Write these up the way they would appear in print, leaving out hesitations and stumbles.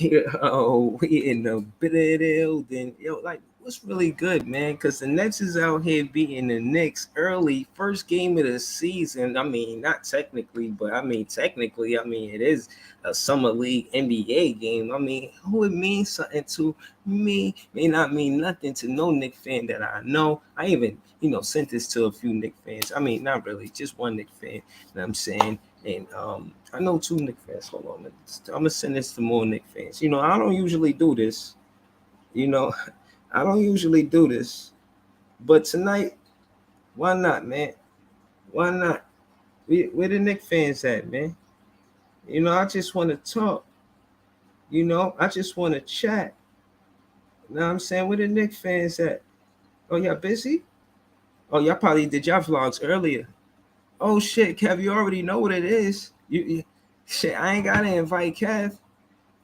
Yo, we in the building. Yo, like, what's really good, man? Because the Nets is out here beating the Knicks early, first game of the season. I mean, not technically, but I mean, technically, I mean, it is a summer league NBA game. I mean, who it means something to me may not mean nothing to no Knicks fan that I know. I even, sent this to a few Knicks fans. I mean, not really, just one Knicks fan. You know what I'm saying? And I know two Knicks fans. Hold on, I'm gonna send this to more Knicks fans. I don't usually do this. You know, I don't usually do this, but tonight, why not, man? Why not? Where the Knicks fans at, man? I just want to talk. I just want to chat. You know what I'm saying? Where the Knicks fans at? Oh, y'all busy? Oh, y'all probably did y'all vlogs earlier. Oh shit, Kev, you already know what it is. Shit, I ain't gotta invite Kev.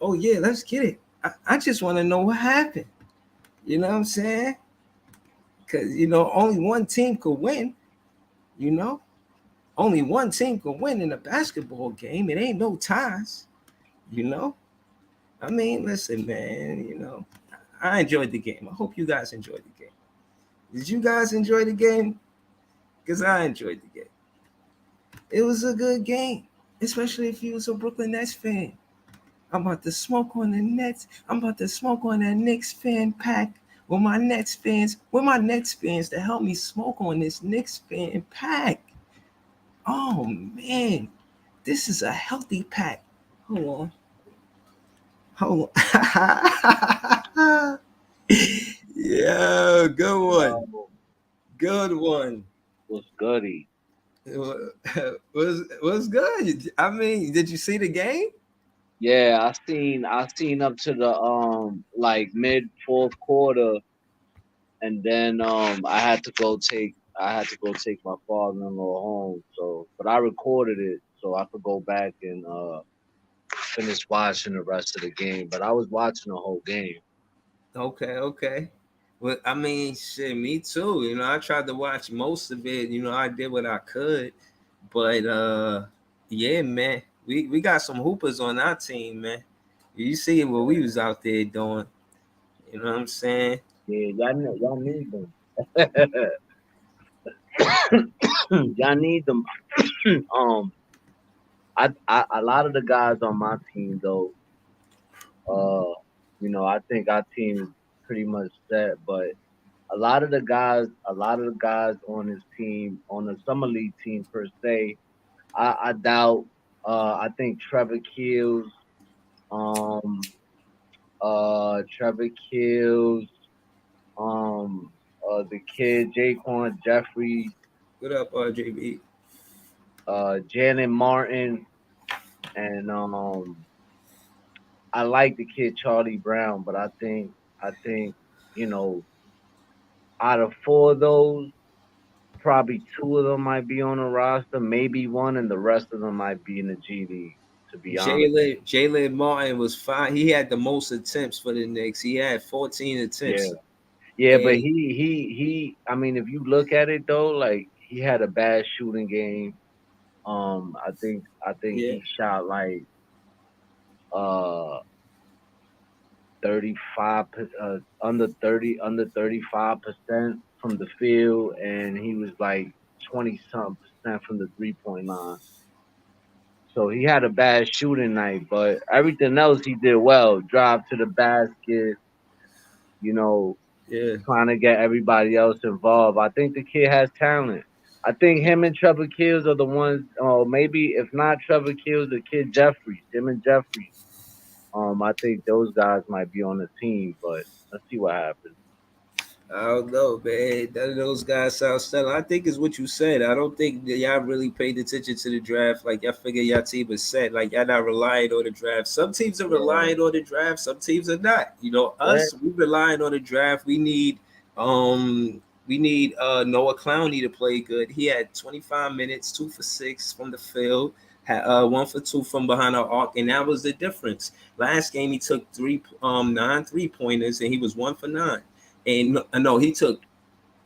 Oh yeah, let's get it. I just want to know what happened. You know what I'm saying? Because only one team could win. You know, only one team could win in a basketball game. It ain't no ties. You know, I mean, listen, man. I enjoyed the game. I hope you guys enjoyed the game. Did you guys enjoy the game? Because I enjoyed the game. It was a good game, especially if you was a Brooklyn Nets fan. I'm about to smoke on the Nets. I'm about to smoke on that Knicks fan pack with my Nets fans to help me smoke on this Knicks fan pack. Oh man, this is a healthy pack. Hold on. Hold on. Yeah, good one. Yo, Good one. what's goody? Was good. I mean, did you see the game? Yeah, I seen up to the like mid fourth quarter, and then I had to go take my father-in-law home. So, but I recorded it so I could go back and finish watching the rest of the game. But I was watching the whole game. Okay, okay. Well, I mean, shit, me too. I tried to watch most of it. I did what I could, but yeah, man, we got some hoopers on our team, man. You see what we was out there doing. You know what I'm saying? Yeah, y'all need them. Y'all need them. um, I a lot of the guys on my team though. Uh, I think our team is pretty much set, but a lot of the guys on his team, on the summer league team per se, I doubt. I think um, Trevor Kills, um, the kid Jaquan Jeffries, What up, JB? Janet Martin, and I like the kid Charlie Brown, but I think you know out of four of those, probably two of them might be on the roster, maybe one, and the rest of them might be in the G League. To be honest, Jalen Martin was fine. He had the most attempts for the Knicks. He had 14 yeah, attempts, yeah, but and he. I mean, if you look at it though, like he had a bad shooting game. I think yeah, he shot like uh 35 under 35% from the field, and he was like 20 something percent from the 3-point line. So he had a bad shooting night, but everything else he did well. Drive to the basket, you know, yeah. trying to get everybody else involved. I think the kid has talent. I think him and Trevor Kills are the ones, maybe if not Trevor Kills, the kid Jeffries, him and Jeffries. I think those guys might be on the team, but let's see what happens. I don't know, man. None of those guys sound stellar. I think it's what you said. I don't think that y'all really paid attention to the draft. Like y'all figure y'all team is set. Like y'all not relying on the draft. Some teams are Yeah, relying on the draft. Some teams are not. yeah, Us, we relying on the draft. We need Noah Clowney to play good. He had 25 minutes, 2 for 6 from the field, had 1 for 2 from behind the arc, and that was the difference. Last game he took 9 3 pointers and he was 1 for 9. And no, he took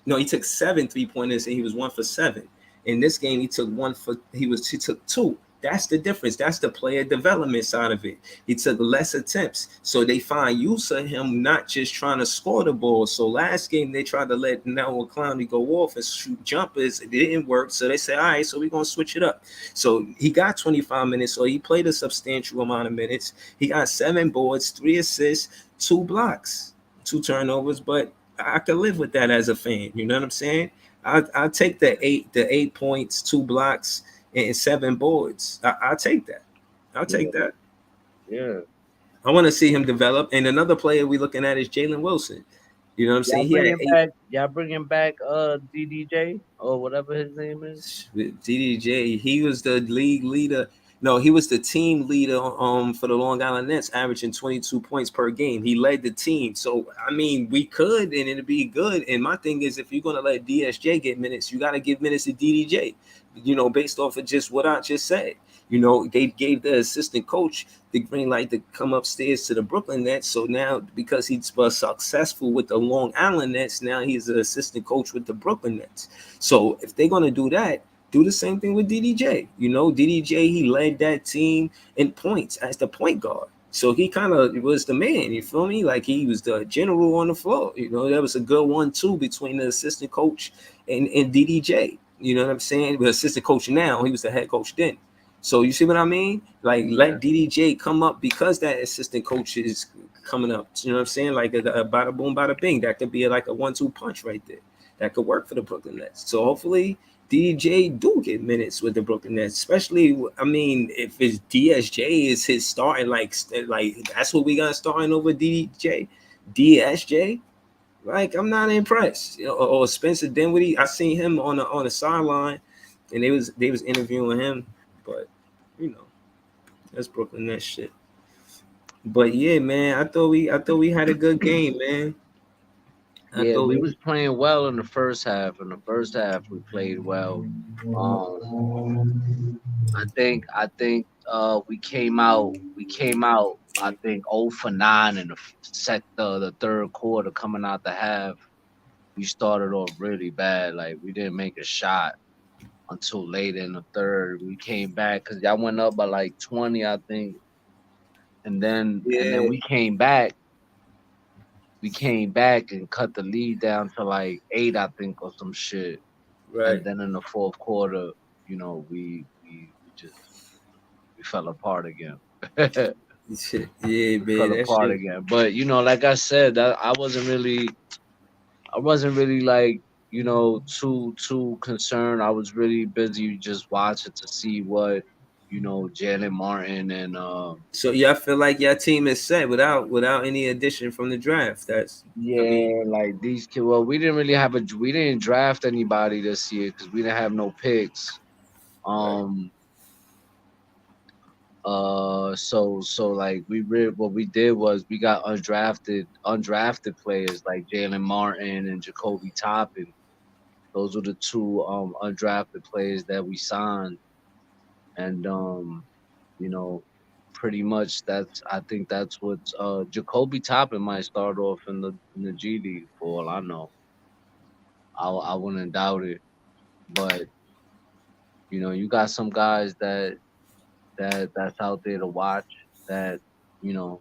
7 3 pointers and he was 1 for 7. In this game, he took 2. That's the difference. That's the player development side of it. He took less attempts, so they find use of him not just trying to score the ball. So last game they tried to let Noah Clowney go off and shoot jumpers. It didn't work, so they said, "All right, so we're gonna switch it up." So he got 25 minutes, so he played a substantial amount of minutes. He got 7 boards, 3 assists, 2 blocks, 2 turnovers. But I could live with that as a fan. You know what I'm saying? I take the 8 points, 2 blocks, and 7 boards. I'll take that. I'll take Yeah, that. yeah. I want to see him develop. And another player we looking at is Jalen Wilson. You know what I'm saying? He had eight. Y'all bringing back DDJ or whatever his name is. DDJ, he was the league leader. No, he was the team leader for the Long Island Nets, averaging 22 points per game. He led the team. So I mean, we could, and it'd be good. And my thing is, if you're gonna let DSJ get minutes, you got to give minutes to DDJ. You know, based off of just what I just said. You know, they gave the assistant coach the green light to come upstairs to the Brooklyn Nets. So now, because he was successful with the Long Island Nets, now he's an assistant coach with the Brooklyn Nets. So if they're gonna do that, do the same thing with DDJ. You know, DDJ, he led that team in points as the point guard. So he kind of was the man, you feel me? Like he was the general on the floor. You know, that was a good 1-2 between the assistant coach and DDJ. You know what I'm saying? The assistant coach now, he was the head coach then. So you see what I mean? Like Yeah, let DDJ come up because that assistant coach is coming up. You know what I'm saying? Like a bada boom, bada bing. That could be like a 1-2 punch right there. That could work for the Brooklyn Nets. So hopefully DJ do get minutes with the Brooklyn Nets, especially. I mean, if it's DSJ is his starting, like that's what we got starting over DJ, DSJ. Like I'm not impressed. You know, or Spencer Dinwiddie. I seen him on the sideline, and they was interviewing him, but you know that's Brooklyn Nets shit. But yeah, man, I thought we had a good game, man. I yeah. thought We we was playing well in the first half. In the first half, we played well. Um, we came out. I think 0 for 9 in the the third quarter. Coming out the half, we started off really bad. Like we didn't make a shot until late in the third. We came back because y'all went up by like 20, I think, and then yeah, we came back and cut the lead down to like 8, I think, or some shit. right. And then in the fourth quarter, we just we fell apart again. We Shit, yeah, man, fell that apart shit. again. But like I said, that I wasn't really like too concerned. I was really busy just watching to see what Jalen Martin and So y'all feel like your team is set without any addition from the draft. That's I mean, yeah, like these kids. Well, we didn't draft anybody this year because we didn't have no picks. right. Um, so like what we did was we got undrafted players like Jalen Martin and Jacoby Toppin. Those were the two undrafted players that we signed, and you know, pretty much I think that's what Jacoby Toppin might start off in the G League for all I know. I wouldn't doubt it, but you got some guys that's out there to watch that you know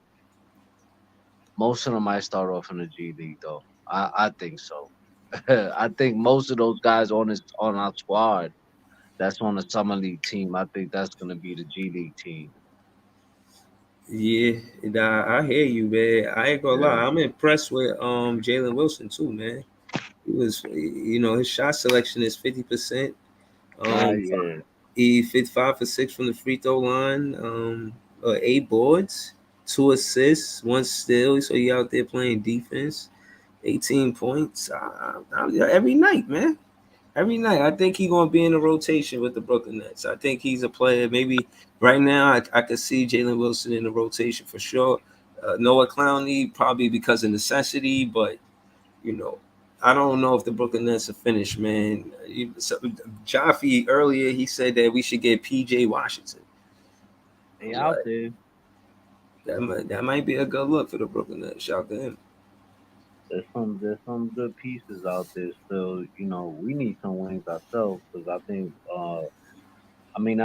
most of them might start off in the G League though. I think so. I think most of those guys on our squad that's on the summer league team. I think that's gonna be the G League team. Yeah, I hear you, man. I ain't gonna lie. Yeah. I'm impressed with Jalen Wilson too, man. He was, his shot selection is 50%. Ah, Um, yeah. he fit 5 for 6 from the free throw line. 8 boards, 2 assists, 1 steal. So he out there playing defense. 18 points every night, man. Every night. I think he's gonna be in the rotation with the Brooklyn Nets. I think he's a player. Maybe right now I could see Jalen Wilson in the rotation for sure. Noah Clowney probably because of necessity, but you know, I don't know if the Brooklyn Nets are finished, man. Jaffe earlier he said that we should get PJ Washington. They I'm out like, there. that might be a good look for the Brooklyn Nets. Shout to him. There's some good pieces out there still. We need some wings ourselves because I think I mean,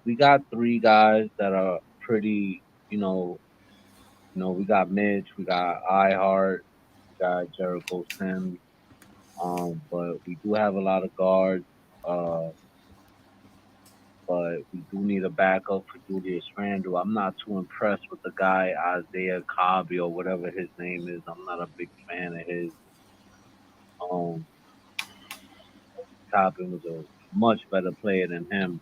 we got three guys that are pretty, we got Mitch, we got iHeart, we got Jericho Sims. But we do have a lot of guards. Uh, but we do need a backup for Julius Randle. I'm not too impressed with the guy Isaiah Cobby or whatever his name is. I'm not a big fan of his. Um, Cobbin was a much better player than him.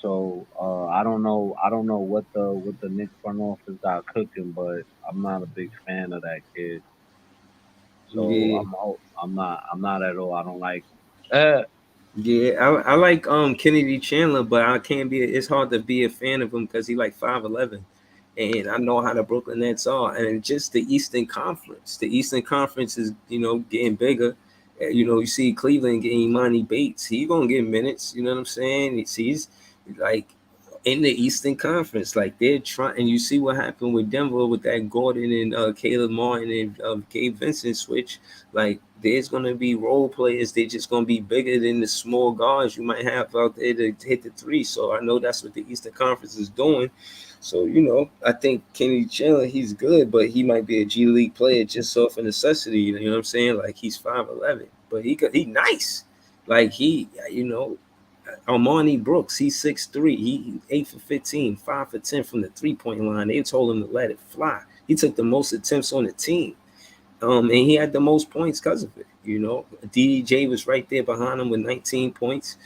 So I don't know what the Knicks front office got cooking, but I'm not a big fan of that kid. So Yeah. I'm not at all. I don't like him. Yeah, I like Kennedy Chandler, but I can't be. It's hard to be a fan of him because he like 5'11", and I know how the Brooklyn Nets are, and just the Eastern Conference. The Eastern Conference is getting bigger. You see Cleveland getting Imani Bates. He gonna get minutes. You know what I'm saying? He's like in the Eastern Conference, like they're trying. And you see what happened with Denver with that Gordon and Caleb Martin and Gabe Vincent switch. Like there's gonna be role players. They're just gonna be bigger than the small guards you might have out there to hit the three. So I know that's what the Eastern Conference is doing. So I think Kenny Chandler, he's good, but he might be a G League player just off of necessity. You know what I'm saying? Like he's 5'11", but he nice. Like Armani Brooks, he's 6'3". He 8 for 15, 5 for 10 from the 3-point line. They told him to let it fly. He took the most attempts on the team. And he had the most points because of it. DDJ was right there behind him with 19 points.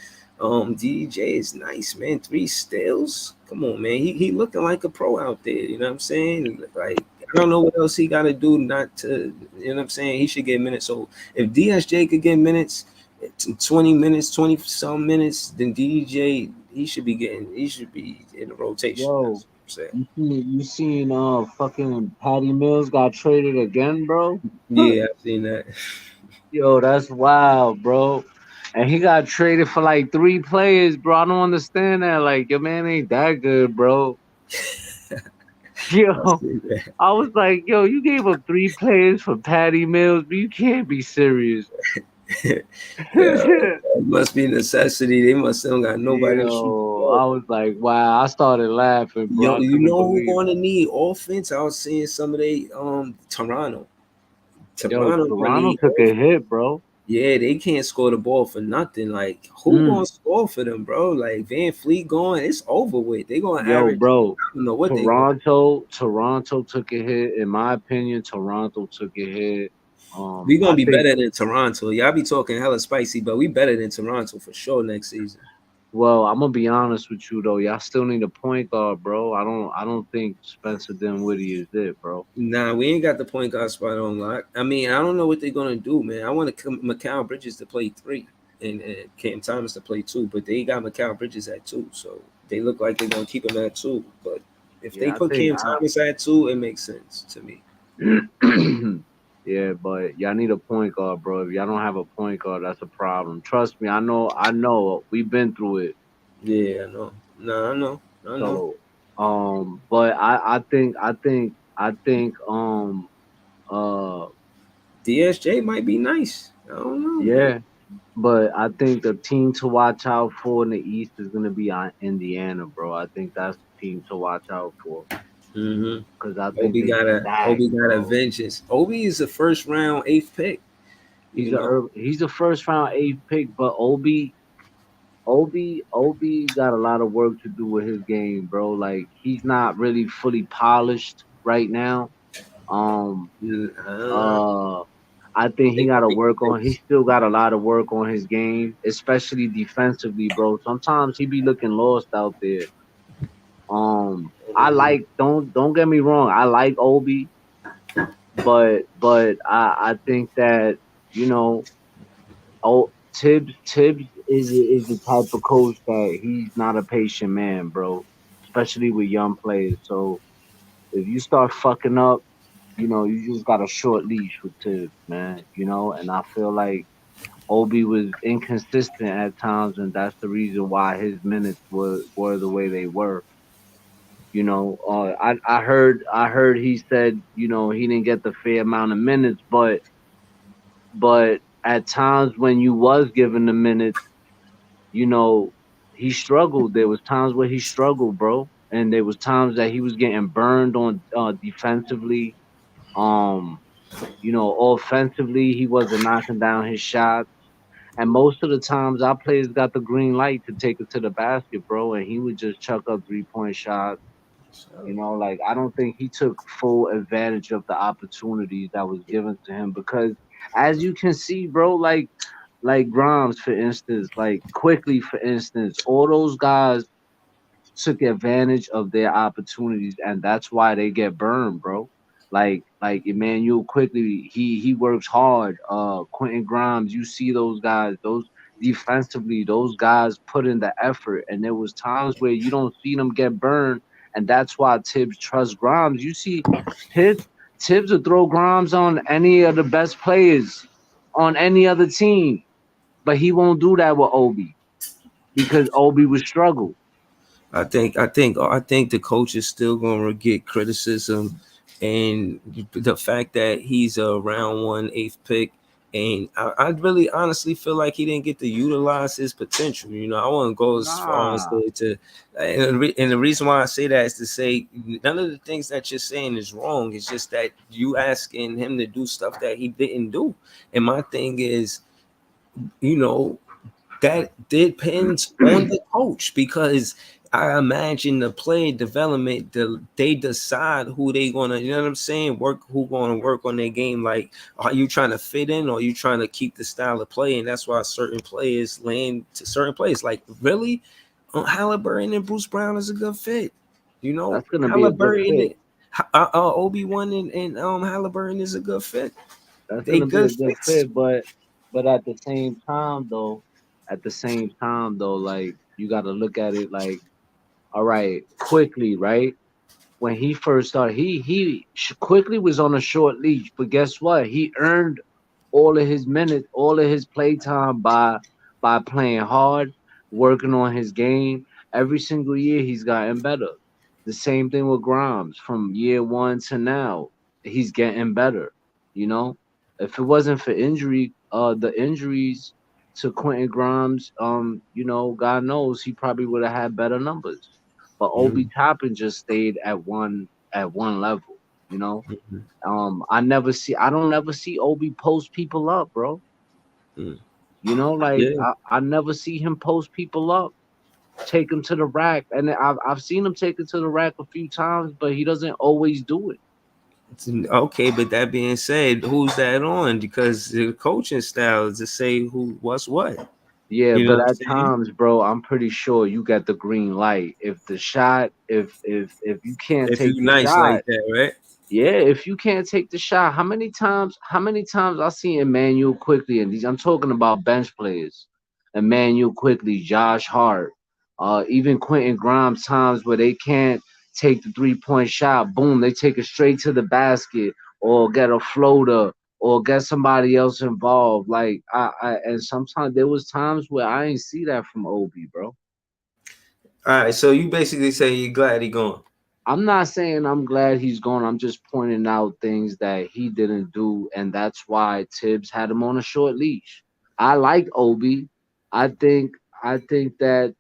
DDJ is nice, man. 3 steals. Come on, man. He looking like a pro out there. You know what I'm saying? Like I don't know what else he got to do not to. You know what I'm saying? He should get minutes. So if DSJ could get minutes, 20 minutes, 20 some minutes, then DDJ he should be getting. He should be in the rotation. Yo, That's what I'm saying. you seen fucking Patty Mills got traded again, bro? Yeah, I've seen that. Yo, that's wild, bro. And he got traded for like three players, bro. I don't understand that. Like, your man ain't that good, bro. I Yo, see that. I was like, yo, you gave up three players for Patty Mills, but you can't be serious. Yeah, it must be necessity. They must have got nobody to shoot the Yo, ball. I was like, wow. I started laughing, bro. Yo, I you couldn't know who believe it. going to need offense? I was seeing some of they Toronto. Yo, Toronto gonna Toronto need took a offense. hit, bro. Yeah, they can't score the ball for nothing. Like who Mm. gonna score for them, bro? Like Van Fleet going, it's over with. They gonna Yo, average. bro. I don't know what they gonna. Toronto took a hit. In my opinion, Toronto took a hit. We gonna I be think. better than Toronto. Y'all be talking hella spicy, but we better than Toronto for sure next season. Well, I'm gonna be honest with you though. Y'all still need a point guard, bro. I don't think Spencer Dinwiddie is it, bro. Nah, we ain't got the point guard spot on lock. I mean, I don't know what they're gonna do, man. I want Mikal Bridges to play 3 and Cam Thomas to play 2, but they got Mikal Bridges at 2, so they look like they're gonna keep him at 2. But if they Yeah, I put think Cam Thomas at 2, it makes sense to me. yeah, but y'all need a point guard, bro. If y'all don't have a point guard, that's a problem. Trust me, I know. We've been through it. Yeah, I know. Nah, I know. So, but I think, DSJ might be nice. I don't know, man. yeah. But I think the team to watch out for in the East is gonna be on Indiana, bro. I think that's the team to watch out for Mm-hmm. because I think Obi they got a stacked, Obi got a bro. vengeance. Obi is a first round 8th pick. You know. He's a first round eighth pick, but Obi got a lot of work to do with his game, bro. Like he's not really fully polished right now. Um, I don't know. uh, I think he They got gonna to make him work on. He fix. still got a lot of work on his game, especially defensively, bro. Sometimes he be looking lost out there. I Mhm. like don't get me wrong. I like Obi, but I think that you know, Tibbs is the type of coach that he's not a patient man, bro. Especially with young players. So if you start fucking up, you just got a short leash with Tibbs, man. And I feel like Obi was inconsistent at times, and that's the reason why his minutes were the way they were. I heard he said he didn't get the fair amount of minutes, but at times when you was given the minutes, you know he struggled. There was times where he struggled, bro, and there was times that he was getting burned on defensively. Um, offensively, he wasn't knocking down his shots. And most of the times, our players got the green light to take it to the basket, bro, and he would just chuck up 3-point shots. So, Like I don't think he took full advantage of the opportunities that was given to him because, as you can see, bro, like Grimes, for instance, like quickly, for instance, all those guys took advantage of their opportunities, and that's why they get burned, bro. Like Emmanuel quickly, he works hard. Quentin Grimes, you see those guys, those defensively, those guys put in the effort, and there was times where you don't see them get burned, and that's why Tibbs trusts Grimes. You see, Tibbs Tibbs will throw Grimes on any of the best players on any other team, but he won't do that with Obi because Obi would struggle. I think the coach is still going to get criticism, and the fact that he's a round one eighth pick, and I really honestly feel like he didn't get to utilize his potential. I wouldn't go as far as Nah, to and the reason why I say that is to say none of the things that you're saying is wrong. It's just that you asking him to do stuff that he didn't do, and my thing is, you know, that depends on the coach because I imagine the play development, they decide who they gonna, you know what I'm saying, who gonna work on their game. Like, are you trying to fit in or are you trying to keep the style of play? And that's why certain players land to certain plays. Like, really, Halliburton and Bruce Brown is a good fit. that's gonna be a good Halliburton, fit. Obi-Wan and Halliburton is a good fit. That's They gonna be good a good fits. fit, but at the same time though, like you got to look at it like, all right, quickly, right? When he first started, quickly was on a short leash, but guess what? He earned all of his minutes, all of his play time by playing hard, working on his game. Every single year he's gotten better. The same thing with Grimes from year one to now. He's getting better. You know, if it wasn't for the injuries to Quentin Grimes, God knows he probably would have had better numbers. But Obi Mhm, Toppin just stayed at one level. You know, mhm, I don't never see Obi post people up, bro. mhm. Like Yeah. I never see him post people up, take him to the rack, and I've seen him take it to the rack a few times, but he doesn't always do it. Okay, but that being said, who's that on? Because the coaching style is to say who what's what. Yeah, You know but what I'm at saying? times, bro, I'm pretty sure you got the green light. If you can't If take you the nice shot, like that, right? yeah, if you can't take the shot, how many times I see Emmanuel quickly and these I'm talking about bench players. Emmanuel quickly, Josh Hart, even Quentin Grimes times where they can't take the 3-point shot, boom, they take it straight to the basket or get a floater or get somebody else involved. Like I and sometimes there was times where I ain't see that from Obi, bro. All right, so you basically say you're glad he gone. I'm not saying I'm glad he's gone. I'm just pointing out things that he didn't do, and that's why Tibbs had him on a short leash. I like Obi. I think that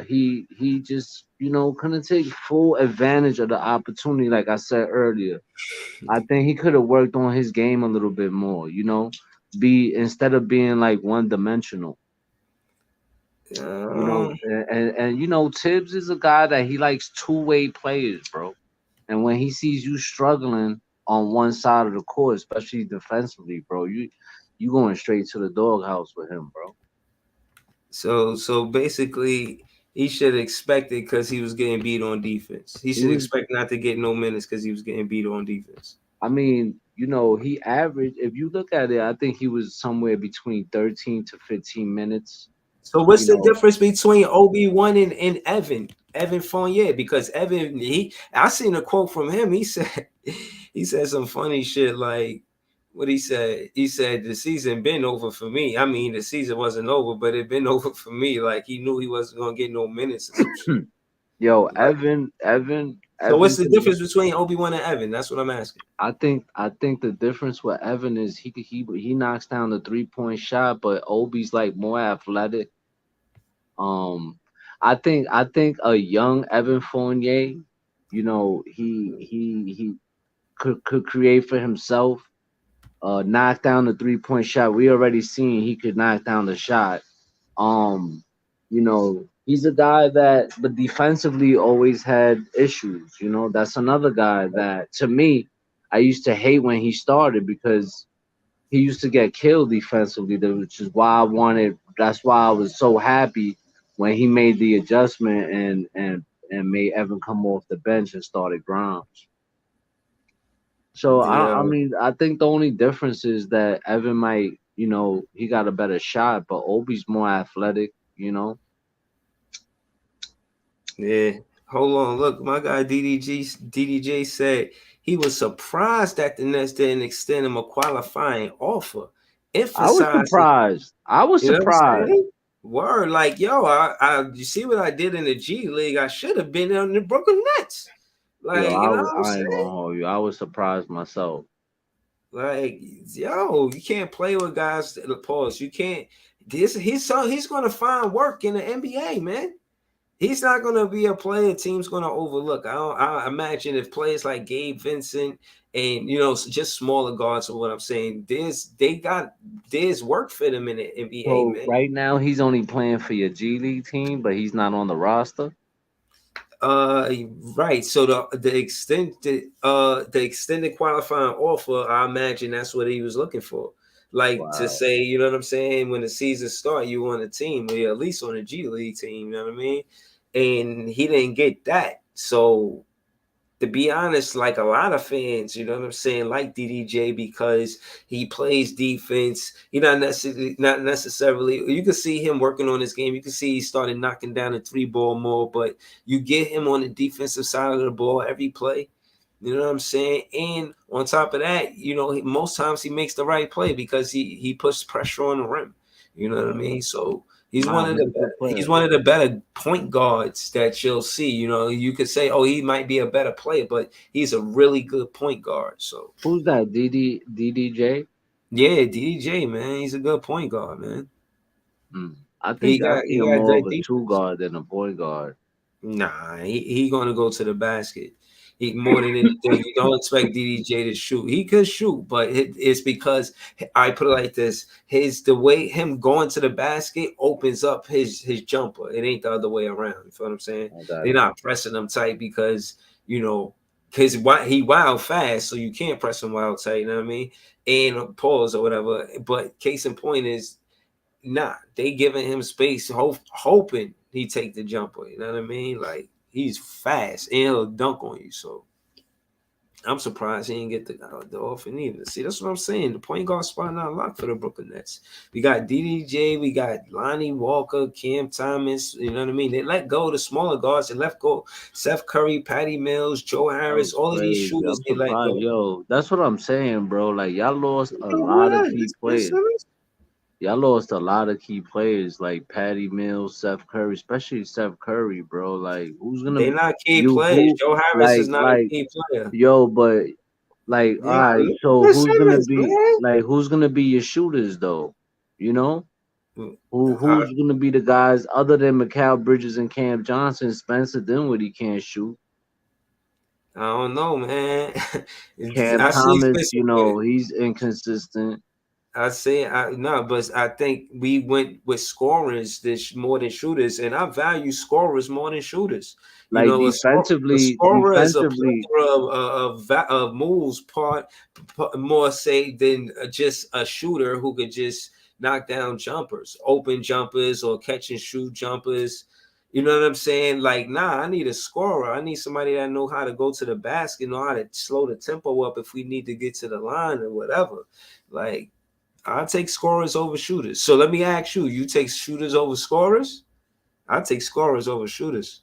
he just couldn't take full advantage of the opportunity. Like I said earlier, I think he could have worked on his game a little bit more. Be instead of being like one dimensional. Um, Tibbs is a guy that he likes two-way players, bro. And when he sees you struggling on one side of the court, especially defensively, bro, you going straight to the doghouse with him, bro. so basically, he should expect it because he was getting beat on defense. He He should was, expect not to get no minutes because he was getting beat on defense. I mean, he averaged. If you look at it, I think he was somewhere between 13 to 15 minutes. So You what's the know, difference between Obi-Wan and Evan Fournier? Because Evan, I seen a quote from him. He said some funny shit like what he said. He said the season been over for me. I mean, the season wasn't over, but it been over for me. Like he knew he wasn't gonna get no minutes or some shit. yo, Like, so what's Evan the could. difference between Obi-Wan and Evan? That's what I'm asking. I think the difference with Evan is he knocks down the 3-point shot, but Obi's like more athletic. Um, I think a young Evan Fournier, he could create for himself, knock down the 3-point shot. We already seen he could knock down the shot. Um, he's a guy that, but defensively always had issues. That's another guy that, to me, I used to hate when he started because he used to get killed defensively, which is why I wanted. That's why I was so happy when he made the adjustment and made Evan come off the bench and started Grimes. So Yeah, I mean, I think the only difference is that Evan might, he got a better shot, but Obi's more athletic. yeah. Hold on, look, my guy DDJ said he was surprised that the Nets didn't extend him a qualifying offer, I was emphasizing, surprised. I was you know what I'm surprised. saying? Word, like yo, you see what I did in the G League? I should have been on the Brooklyn Nets. Yo, Like, you know what I'm I ain't saying? gonna hold you. I was surprised myself. Like, yo, you can't play with guys. Pause. You can't. He's gonna find work in the NBA, man. He's not going to be a player team's going to overlook. I imagine if players like Gabe Vincent and just smaller guards or what I'm saying, there's work for them in the NBA, So man. right now he's only playing for your G League team, but he's not on the roster. Uh, right. So the extended qualifying offer, I imagine that's what he was looking for. Like to Wow. say, you know what I'm saying? When the season start, you on a team, or you're at least on a G League team. You know what I mean? And he didn't get that. So to be honest, like a lot of fans, you know what I'm saying, like DDJ because he plays defense. He not necessarily. You can see him working on his game. You can see he started knocking down the three ball more. But you get him on the defensive side of the ball every play. You know what I'm saying? And on top of that, most times he makes the right play because he puts pressure on the rim. You know what I Yeah. mean? So Nah, he's a good he's player. one of the better point guards that you'll see. You could say, oh, he might be a better player, but he's a really good point guard. So Who's that? DDJ? yeah, DJ, man, he's a good point guard, man. Hmm. I He think I got see he him got more of good a two defense. guard than a point guard. Nah, he gonna go to the basket. He more than anything. You don't expect DDJ to shoot. He could shoot, but it's because I put it like this: the way him going to the basket opens up his jumper. It ain't the other way around. You feel what I'm saying? I got They're you. not pressing him tight because you know because he wild fast, so you can't press him wild tight. You know what I mean? And pause or whatever. But case in point is nah, they giving him space, hoping he take the jumper. You know what I mean? Like he's fast and he'll dunk on you. So I'm surprised he didn't get the offer neither. See, that's what I'm saying. The point guard spot not locked for the Brooklyn Nets. We got DDJ, we got Lonnie Walker, Cam Thomas. You know what I mean? They let go of the smaller guards. They left go Seth Curry, Patty Mills, Joe That Harris. was All of these crazy. shooters I'm they let surprised. go. Yo, that's what I'm saying, bro. Like y'all lost a Yo, lot of what? key That's Ben players. Simmons? Y'all lost a lot of key players like Patty Mills, Seth Curry, especially Seth Curry, bro. Like who's gonna They not key you players. who Joe Harris is like not a like key player. yo, but like all Yeah, right, look at so Ben who's gonna Simmons, be like who's gonna be your shooters though? You know? man. Who's gonna be the guys other than Mikal Bridges and Cam Johnson? Spencer Dinwiddie can't shoot. I don't know, man. Cam I see Thomas, Spencer. he's inconsistent. I say I no, but I think we went with scorers this more than shooters, and I value scorers more than shooters. Like A defensively, scorer is a defensively, plethora of moves, more say than just a shooter who could just knock down jumpers, open jumpers, or catch and shoot jumpers. You know what I'm saying? Like, nah, I need a scorer. I need somebody that know how to go to the basket, know how to slow the tempo up if we need to get to the line or whatever. Like I take scorers over shooters. So let me ask you: you take shooters over scorers? I take scorers over shooters.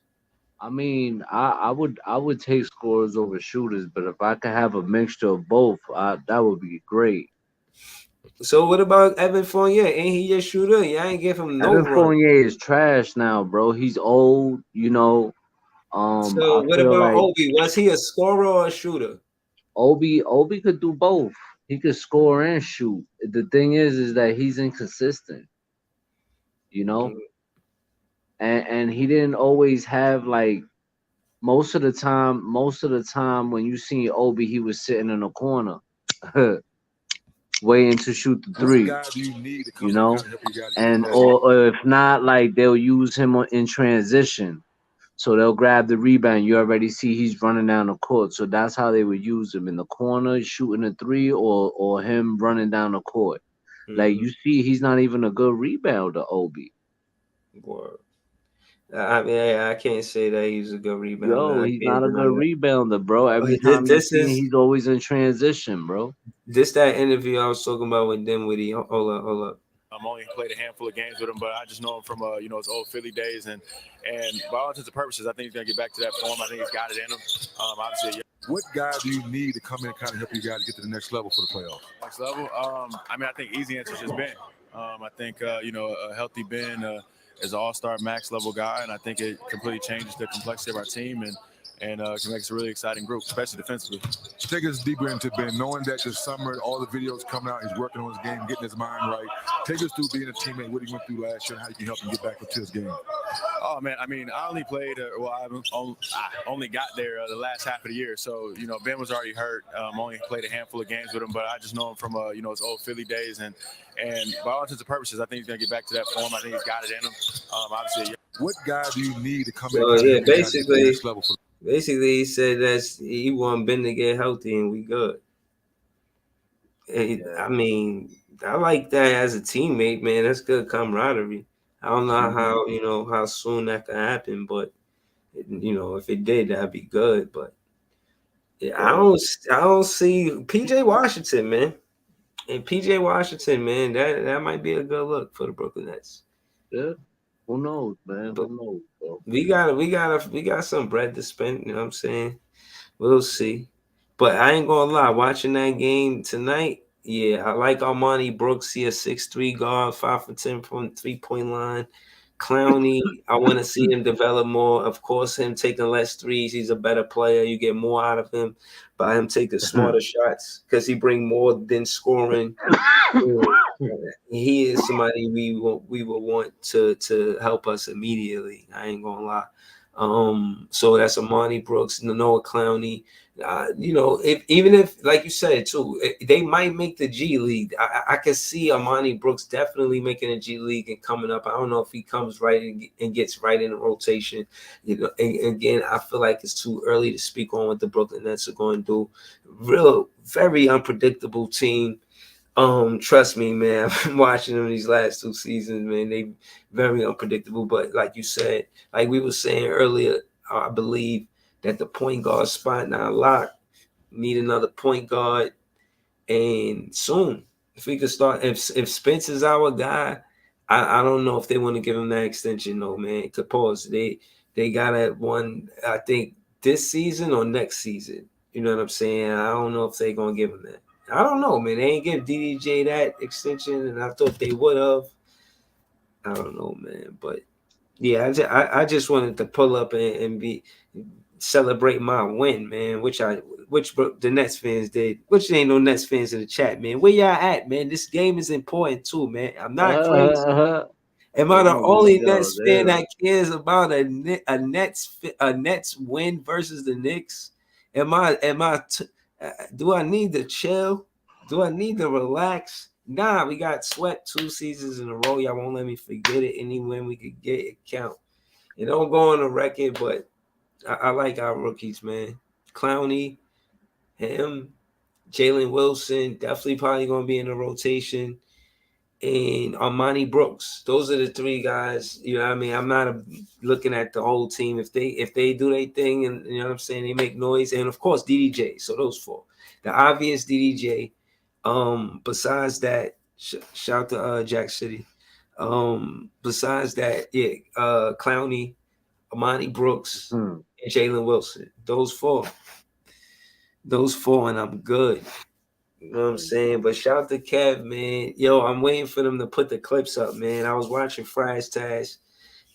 I mean, I would take scorers over shooters, but if I could have a mixture of both, that would be great. So what about Evan Fournier? Ain't he a shooter? Yeah, I ain't give him no Evan run. Fournier is trash now, bro. He's old, So I what feel about like Obi? Was he a scorer or a shooter? Obi could do both. He could score and shoot. The thing is that he's inconsistent. You know, and he didn't always have like most of the time when you seen Obi, he was sitting in a corner, waiting to shoot the What three, guy do you need to come you in and kind know. of help you guys get to the And next level? or if not, like they'll use him in transition. So they'll grab the rebound. You already see he's running down the court. So that's how they would use him in the corner, shooting a three, or him running down the court. Like Mm-hmm. you see, he's not even a good rebounder, Obi. Word. I mean, I can't say that he's a good Yo, rebounder. I he's can't not a deny good that. rebounder, bro. But Every this, time you this see him, is he's always in transition, bro. this that interview I was talking about with Dinwiddie. Hold up, hold up. I'm only played a handful of games with him, but I just know him from his old Philly days, and by all intents and purposes, I think he's gonna get back to that form. I think he's got it in him. Obviously, what guy do you need to come in and kind of help you guys get to the next level for the playoffs? Next level. I mean, I think easy answer is just Ben. I think a healthy Ben is an all-star max level guy, and I think it completely changes the complexity of our team and can make us a really exciting group, especially defensively. Take us deeper into Ben, knowing that this summer all the videos coming out, he's working on his game, getting his mind right. Take us through being a teammate, what he went through last year, and how you can help him get back into his game. Oh man, I mean, I only played. I only got there the last half of the year, so Ben was already hurt. Only played a handful of games with him, but I just know him from his old Philly days, and by all intents and purposes, I think he's gonna get back to that form. I think he's got it in him. Obviously, what guy do you need to come in and So kind of yeah, help you guys get to the next level? basically he said that he want Ben to get healthy and we good. I Yeah. mean, I like that as a teammate, man. That's good camaraderie. I don't know Hmm. how soon that could happen, but if it did, that'd be good. But yeah, Yeah. I don't see PJ Washington, man. And PJ Washington, man, that might be a good look for the Brooklyn Nets. Yeah. Who knows, man? But Who knows, bro? we got some bread to spend. You know what I'm saying? We'll see. But I ain't gonna lie, watching that game tonight, yeah, I like Armani Brooks. He a 6'3" guard, 5 for 10 from 3-point line. Clowney, I want to see him develop more. Of course, him taking less threes, he's a better player. You get more out of him by him taking smarter shots because he bring more than scoring. Yeah. He is somebody we will want to help us immediately. I ain't gonna lie. So that's Amani Brooks, Noah Clowney. If even if like you said too, they might make the G League. I can see Amani Brooks definitely making a G League and coming up. I don't know if he comes right and gets right in the rotation. And again, I feel like it's too early to speak on what the Brooklyn Nets are going to do. Real, very unpredictable team. Trust me, man. I've been watching them these last 2 seasons, man. They very unpredictable. But like you said, like we were saying earlier, I believe that the point guard spot now locked. Need another point guard, and soon, if we could start, if Spence is our guy, I don't know if they want to give him that extension, though, man. To pause, they got at one, I think this season or next season. You know what I'm saying? I don't know if they gonna give him that. I don't know, man. They ain't give DDJ that extension, and I thought they would have. I don't know, man. But yeah, I just wanted to pull up and be celebrate my win, man. Which the Nets fans did. Which ain't no Nets fans in the chat, man. Where y'all at, man? This game is important too, man. I'm not crazy. Am I Them the niggas, only yo, Nets fan they're that cares about a Nets win versus the Knicks? Do I need to chill? Do I need to relax? Nah, we got swept 2 seasons in a row. Y'all won't let me forget it. Any win we could get, it count. It don't go on the record, but I like our rookies, man. Clowney, him, Jalen Wilson, definitely probably gonna be in the rotation, and Armani Brooks. Those are the three guys. You know what I mean? I'm not looking at the whole team. If they do their thing and you know what I'm saying, they make noise, and of course DDJ. So those four, the obvious DDJ. Besides that, shout out to Jack City. Besides that, yeah, Clowney, Amani Brooks, hmm. and Jalen Wilson. Those four, and I'm good. You know what I'm saying? But shout out to Kev, man. Yo, I'm waiting for them to put the clips up, man. I was watching Fry's Tash.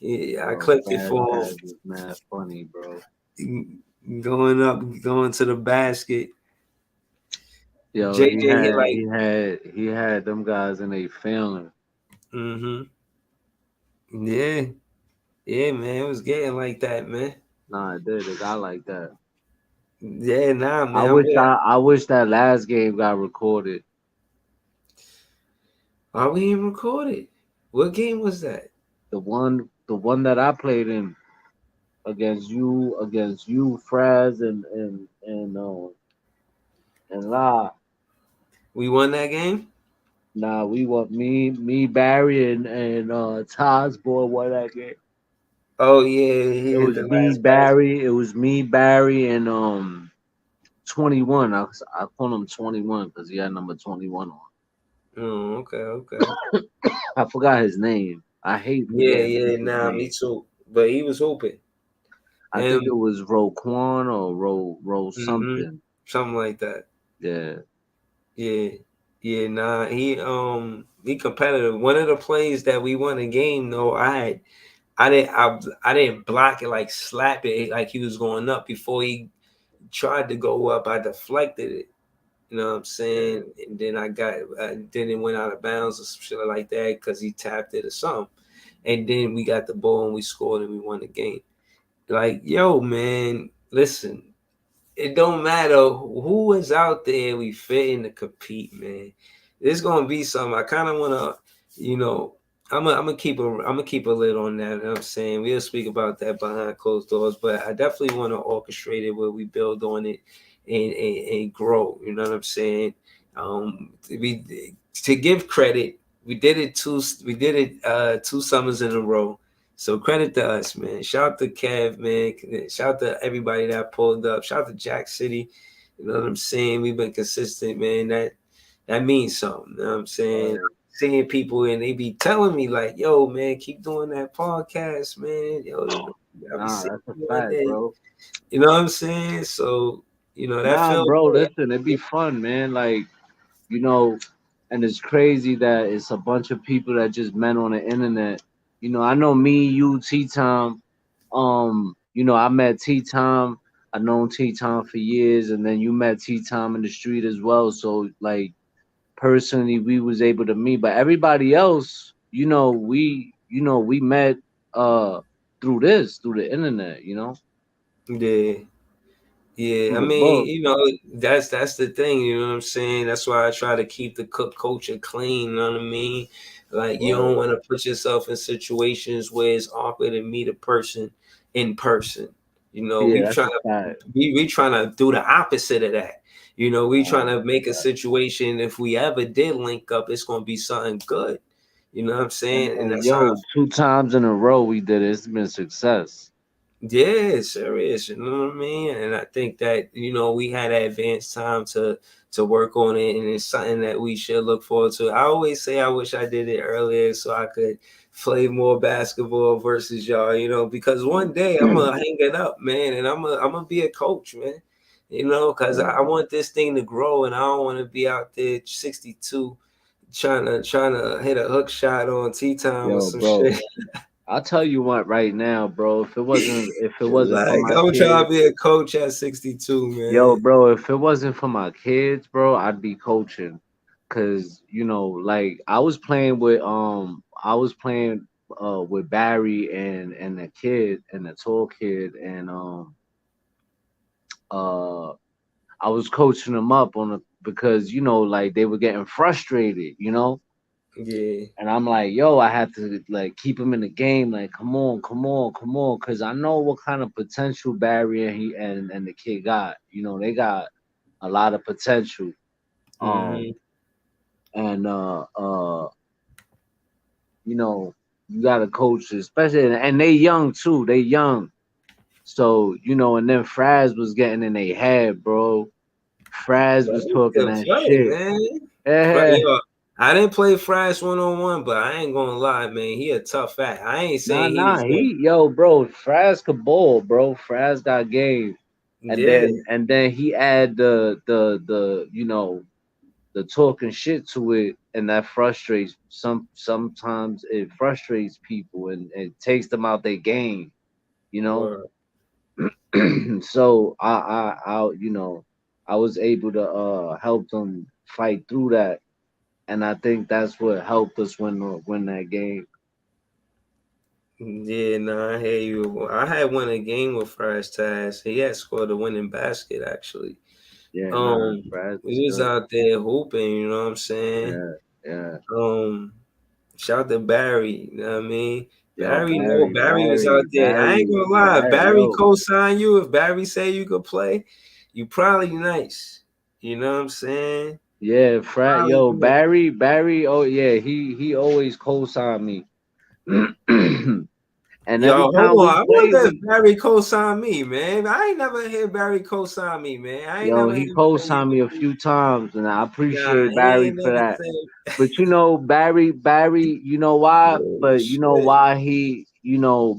Yeah, I Yo, clipped it Fast for Taz is mad funny, bro. him. Going up, going to the basket. Yo, he JJ hit had like, he had he had them guys in a feeling. mm-hmm. Yeah. Yeah, man, it was getting like that, man. Nah, it did. It got like that. Yeah, nah, I man. I'm wish glad. I wish that last game got recorded. Why we even recorded? What game was that? The one that I played in against you, Fraz and La. We won that game. Nah, we want me, Barry and Todd's boy won that game. Oh yeah, he It hit was the me, last basket. Barry. It was me, Barry, and 21. I call him 21 because he had number 21 on. Oh, okay, okay. I forgot his name. I hate Yeah, forgetting yeah, people's nah, me names. too. But he was hooping. I think it Him, was Roquan or Ro something. something like that. Yeah. Yeah, yeah, nah. He competitive. One of the plays that we won a game though, I didn't block it like slap it like he was going up before he tried to go up. I deflected it. You know what I'm saying? And then then it went out of bounds or some shit like that because he tapped it or something. And then we got the ball and we scored and we won the game. Like, yo, man, listen, it don't matter who is out there. We fit in to compete, man. There's gonna be some. I kind of wanna, you know, I'm gonna keep a lid on that. You know what I'm saying we'll speak about that behind closed doors, but I definitely want to orchestrate it where we build on it and grow. You know what I'm saying? We to give credit, we did it 2 summers in a row. So credit to us, man. Shout out to Kev, man. Shout out to everybody that pulled up. Shout out to Jack City. You know what I'm saying? We've been consistent, man. That means something. You know what I'm saying? Word. Seeing people and they be telling me like, "Yo, man, keep doing that podcast, man. Yo, I be Nah, seeing that's a you on fact, there." bro. You know what I'm saying? So that Nah, feels bro, good. listen, it'd be fun, man. Like, you know, and it's crazy that it's a bunch of people that just met on the internet. I know me, you, T Tom. I met T Tom. I known T Tom for years, and then you met T Tom in the street as well. So like personally, we was able to meet, but everybody else, we met through the internet. Yeah. Yeah, I Through the mean, book. that's the thing, you know what I'm saying? That's why I try to keep the cook culture clean, you know what I mean? Like you don't Word. want to put yourself in situations where it's awkward to meet a person in person. Yeah, that's a fact. We trying to do the opposite of that. We trying Um, to make a situation if we ever did link up, it's gonna be something good. You know what I'm and, saying? And and that's how I. yo, 2 times in a row we did it. It's been success. Yeah, serious. You know what I mean? And I think that we had that advanced time to work on it, and it's something that we should look forward to. I always say I wish I did it earlier so I could play more basketball versus y'all. Because one day I'm gonna hang it up, man, and I'm gonna be a coach, man. Because I want this thing to grow, and I don't want to be out there 62 trying to hit a hook shot on tea time or Yo, some bro, shit. I'll tell you what right now, bro. If it wasn't for Like my I'm trying kids, to be a coach at 62, yo, man. bro, if it wasn't for my kids, bro, I'd be coaching. Cause like I was playing with Barry and the kid and the tall kid and uh I was coaching them up because like they were getting frustrated. Yeah, And I'm like, yo, I had to like keep him in the game. Like, come on, come on, come on, because I know what kind of potential Barry and the kid got. They got a lot of potential. Um, hmm and you know, you got to coach, especially, and they young too. They young, so and then Fraz was getting in their head, bro. Fraz but was he talking can that play, shit. man. Yeah. Yo, I didn't play Flash 1-on-1, but I ain't gonna lie, man. He a tough act. I ain't Nah, saying he nah, was going. bro, Fraz could bowl, bro. Fraz got game. and Yeah, then and then he add the talking shit to it, and that frustrates sometimes it frustrates people and it takes them out their game you know or so I was able to help them fight through that, and I think that's what helped us win that game. Yeah, no, I hear you. I had won a game with Fresh Taz. He had scored the winning basket actually. Yeah, nah, Um, Fraz is we was good. out there hooping, you know what I'm saying? Yeah, yeah. Um, shout out to Barry, you know what I mean? Yo, Barry was out there. I ain't gonna lie, if Barry Yo. co-sign you. If Barry say you could play, you probably nice. You know what I'm saying? Yeah, Probably yo, good. Barry, oh yeah, he always co-signed me. And Yo, every hold time on. we I play, wonder if we Barry co-signed me, man. I ain't never hear Barry co-sign me, man. I ain't yo, never he hear him say he co-signed me could a do. few times, and I Nah, appreciate he Barry ain't for never that. say. But Barry, you know why? Oh But you know shit. why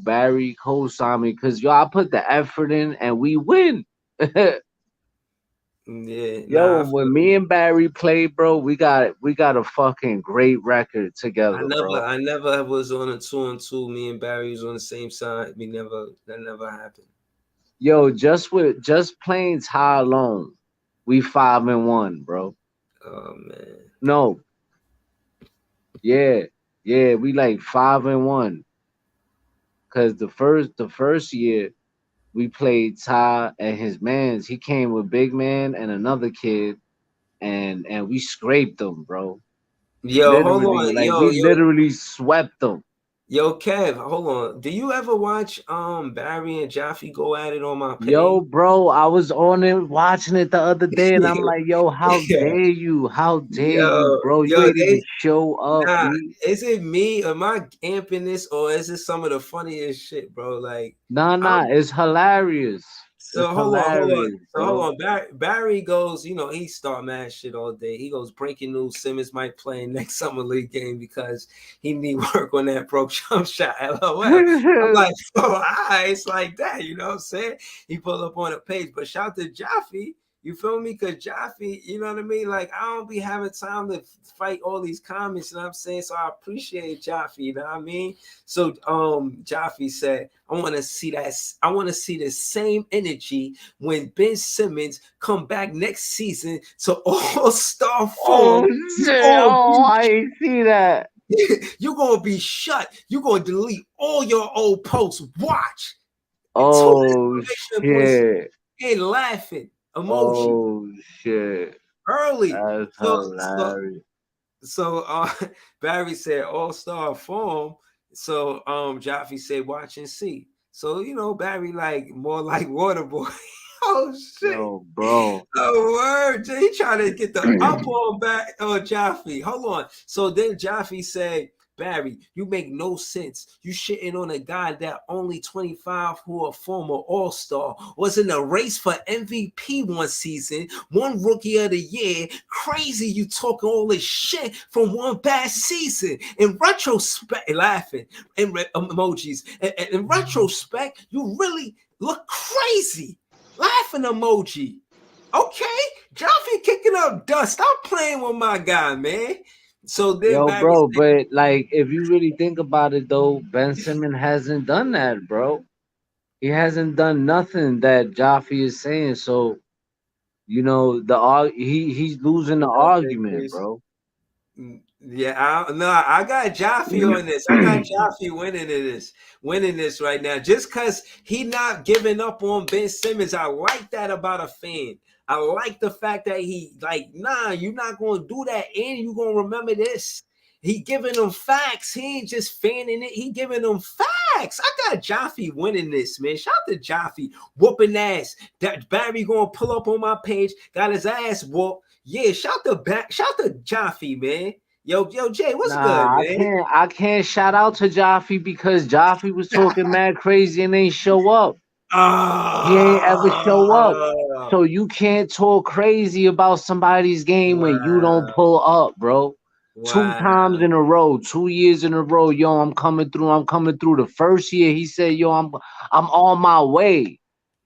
Barry co-signed me? Cause yo, I put the effort in and we win. Yeah, Yo, nah, I when feel me you. and Barry played, bro, we got a fucking great record together, bro. I never was on a 2-2. Me and Barry was on the same side. That never happened. Yo, just playing Ty alone, we 5-1, bro. Oh man. No, yeah, yeah, we like 5-1. Cause the first year we played Ty and his mans. He came with Big Man and another kid, and we scraped them, bro. Yo, hold Literally, on. like we literally swept them. Yo, Kev, hold on. Do you ever watch Barry and Jaffe go at it on my Yo, page? bro, I was on it watching it the other day, and I'm like, yo, how Yeah. dare you? How dare you, Yo, bro? You yo, ain't even show up, nah, B. is it me? Am I amping this or is it some of the funniest shit, bro? Like, Nah, I nah, it's hilarious. So It's hold on. hilarious, So hold bro. on. Barry goes, he start mad shit all day. He goes breaking news. Simmons might play in next summer league game because he need work on that broke jump shot. LOL. I'm like, oh, it's like that. You know what I'm saying? He pulled up on a page. But shout to Jaffe. You feel me? Because Jaffe, you know what I mean? Like, I don't be having time to fight all these comments, you know what I'm saying? So I appreciate Jaffe, you know what I mean? So Jaffe said, I want to see the same energy when Ben Simmons come back next season to all-star form. Oh You shit! gonna Oh, be I ain't see that. you're gonna be shut. You're gonna delete all your old posts. Watch. Two Oh exclamation points shit! and laughing emoji Oh shit! early. That's So hilarious. so Barry said all-star form. So Jaffe said watch and see. So Barry like more like water boy. Oh shit. Yo, bro. Oh word. He trying to get the up on back on Jaffe. Hold on. So then Jaffe said, Barry, you make no sense. You shitting on a guy that only 25 who a former all-star was in a race for MVP one season, one rookie of the year. Crazy you talking all this shit from one bad season. In retrospect, laughing in emojis. In retrospect, you really look crazy. Laughing emoji. Okay, Jaffe kicking up dust. Stop playing with my guy, man. So then Yo, Barry bro, said, but like, if you really think about it, though, Ben Simmons hasn't done that, bro. He hasn't done nothing that Jaffe is saying. So, he's losing the argument, Chris. bro. Yeah, no, I got Jaffe on this. I got Jaffe winning this right now. Just because he not giving up on Ben Simmons, I like that about a fan. I like the fact that he like, nah, you're not gonna do that, and you gonna remember this. He giving them facts. He ain't just fanning it. He giving them facts. I got Jaffe winning this, man. Shout out to Jaffe whooping ass. That Barry gonna pull up on my page. Got his ass whooped. Yeah, shout to Jaffe, man. Yo, Jay, what's good, Nah, man? I can't shout out to Jaffe because Jaffe was talking mad crazy and ain't show up. He ain't ever show up. Oh, So you can't talk crazy about somebody's game when you don't wow, pull up, bro. Two wow. times in a row, 2 years in a row, yo, I'm coming through. I'm coming through. The first year he said, yo, I'm on my way.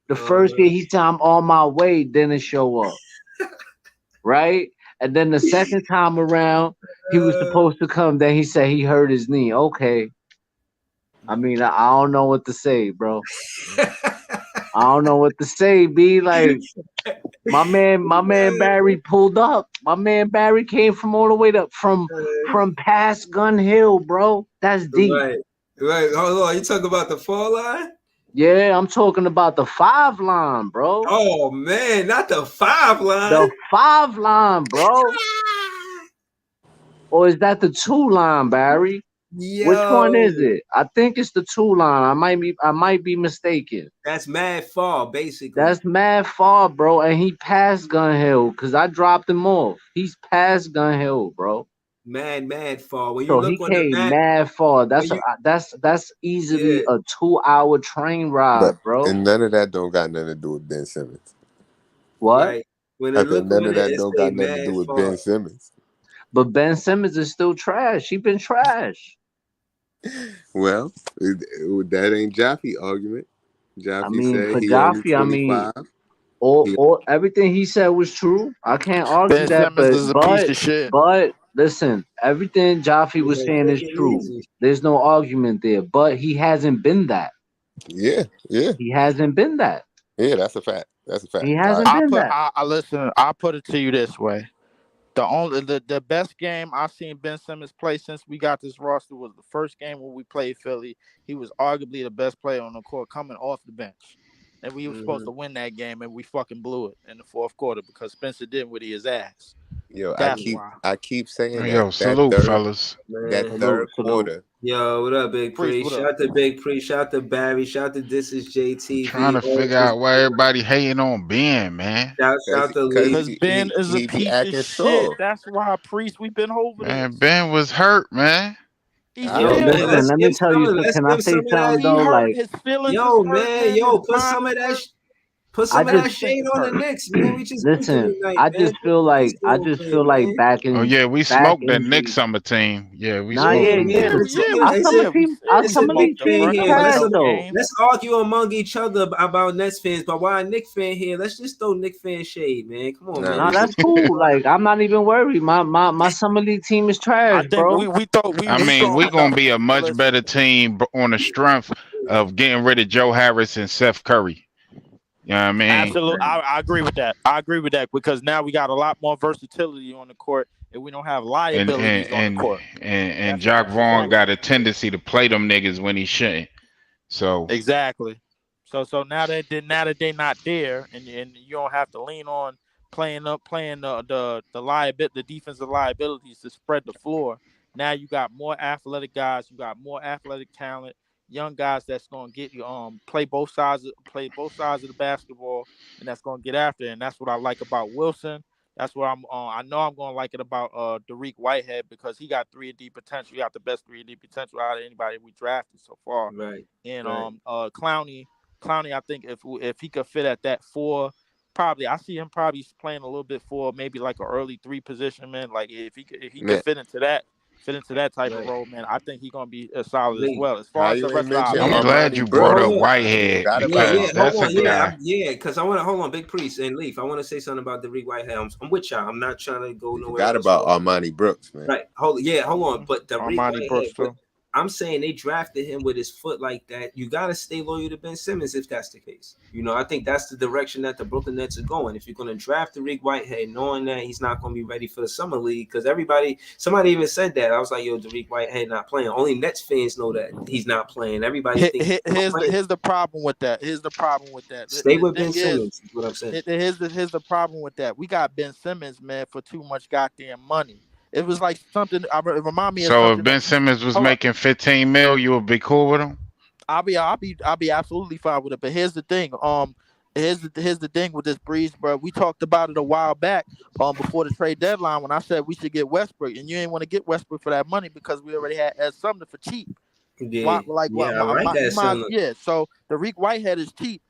The first year Uh-huh. he said I'm on my way, didn't show up. Right? And then the second time around, he was supposed to come. Then he said he hurt his knee. Okay. I mean, I don't know what to say, bro. I don't know what to say, B. Like, my man Barry pulled up. My man Barry came from all the way from past Gun Hill, bro. That's deep. Right. Right, hold on. You talking about the fall line? Yeah, I'm talking about the 5 line, bro. Oh man, not the 5 line. The 5 line, bro. Or is that the 2 line, Barry? Which one is Yo, it? I think it's the 2 line. I might be mistaken. that's mad fall, basically. That's mad far, bro. And he passed Gun Hill because I dropped him off. He's past Gun Hill, bro. Mad fall. When you So he look on the came map, mad far. when That's a, you that's easily yeah, a 2 hour train But ride, bro. and none of that don't got nothing to do with Ben Simmons. What? right. When I they think look none on of it, that it's don't a got nothing to do mad with fall. Ben Simmons. But Ben Simmons is still trash. He been trash. Well, that ain't Jaffe argument. I Jaffe mean, said for he only Joffrey, I mean, 25. all, He all everything he said was true. I can't argue Ben that, Simmons but is a piece but of shit. but listen, everything Joffrey was Yeah, saying take is it true. easy. There's no argument there. But he hasn't been that. yeah, yeah, He hasn't been that. yeah. That's a fact. That's a fact. He All right. hasn't been that. I listen. I put it to you this way: the best game I've seen Ben Simmons play since we got this roster was the first game when we played Philly. He was arguably the best player on the court coming off the bench, and we were supposed Hmm. to win that game, and we fucking blew it in the fourth quarter because Spencer didn't with his ass. Yo, That's why. I keep saying Yo, that salute, fellas. that Man. Salute, third salute. quarter. Yo, what up, Big Priest, Pre? what up? Shout to Big Pre, shout to Barry, shout to This is I'm trying JTV. to figure out why everybody hating on Ben, man. Shout to Cause Lee. Because Ben is a he be piece of acting shit. soft. That's why, Priest, we've been over Man, this. Ben was hurt, man. He All Yo, right, still man, bro. Listen, let's hurt. let me give tell you. some. Let's Can I give say some of that. something He though? hurt. Like, His feelings is Yo, hurt, man, man. His yo, mind is hurt. put I some of that just Everything shade is on the hurt. Knicks, man. We just beat them listen. tonight, I man. just Do feel the Knicks like a little bit, man. Oh yeah, we back smoked that in Knicks the. summer team. Yeah, we Nah, smoked yeah, Yeah, them yeah. man. niggas. Cause Yeah, our we summer yeah, we team, said our we Listen, summer Nick league smoked them, team fan bro. was That here. wasn't trash no though. game. Let's argue among each other about Nets fans. But why Nick fan here? Let's just throw Nick fan shade, man. Come on, Nah, man. Nah, we This can. that's is cool. Like, I'm not even worried. My summer league team is I trash, think bro. I we mean, thought we gonna enough. be a much Listen, better team on the strength of getting rid of Joe Harris and Seth Curry. You know what I mean? absolutely, I agree with that. I agree with that because now we got a lot more versatility on the court, and we don't have And liabilities and on the and court. and Jock That's Vaughn exactly got what a it is. tendency to play them niggas when he shouldn't. So Exactly. So now that they're not there, and you don't have to lean on playing the liability, the defensive liabilities to spread the floor. Now you got more athletic guys, you got more athletic talent, young guys that's gonna get you play both sides of the basketball, and that's gonna get after it. And that's what I like about Wilson. That's what I know I'm gonna like it about Dariq Whitehead because he got 3-and-D potential. He got the best 3-and-D potential out of anybody we drafted so far. right, And right. Clowney, I think if he could fit at that 4, probably I see him probably playing a little bit for maybe like an early 3 position, man. Like if he could Man, fit into that type of Right. role, man, I think he's gonna be solid as Lee. well. As how far as the you ain't rest of our mention I'm Yeah. glad bench, Armani you Well, brought Brooks? up hold on. You Whitehead forgot Yeah, about yeah. because Hold that's Armani a on. Yeah, Brooks. guy. because I want to hold on. Big Priest and Leaf. I want to say something about the Rick Whitehead. I'm with y'all. I'm not trying to go You nowhere forgot else. about Armani Brooks, man. Right. Hold on. But the Rick Armani Whitehead, Brooks but too. I'm saying they drafted him with his foot like that. You got to stay loyal to Ben Simmons if that's the case. I think that's the direction that the Brooklyn Nets are going. If you're going to draft the Rick Whitehead, knowing that he's not going to be ready for the summer league, because somebody even said that. I was like, yo, Rick Whitehead not playing. Only Nets fans know that he's not playing. Everybody thinks he's not playing. Here's the problem with that. Here's the problem with that. Stay The with Ben thing is, Simmons, is what I'm saying. here's the problem with that. We got Ben Simmons, man, for too much goddamn money. It was like something. It remind me of So if something Ben that you. Simmons was Hold up. making 15 mil, you would be cool with him? I'll be absolutely fine with it. But here's the thing. Here's the thing with this Breeze, bro. We talked about it a while back, before the trade deadline when I said we should get Westbrook, and you ain't want to get Westbrook for that money because we already had Ed Sumner for cheap. Yeah, Why, like yeah, I like you that, might, son. yeah. So the Reek Whitehead is cheap.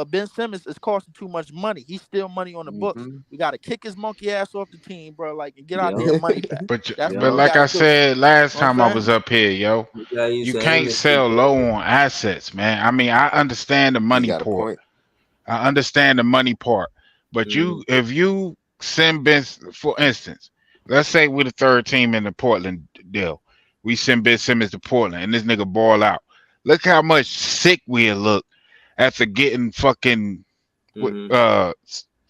Ben Simmons is costing too much money. He's still money on the books. Mm-hmm. We got to kick his monkey ass off the team, bro. Like and get our Yep. damn money back. That's what But we Yep. like got I to do. said last You know what time I I'm was saying? up here, yo, Yeah, you you say can't Hennessy, sell bro. low on assets, man. I mean, I understand the He money got a part. point. I understand the money part. But Mm, if you send Ben, for instance, let's say we're the third team in the Portland deal. We send Ben Simmons to Portland and this nigga ball out. Look how much sick we look after getting fucking mm-hmm. uh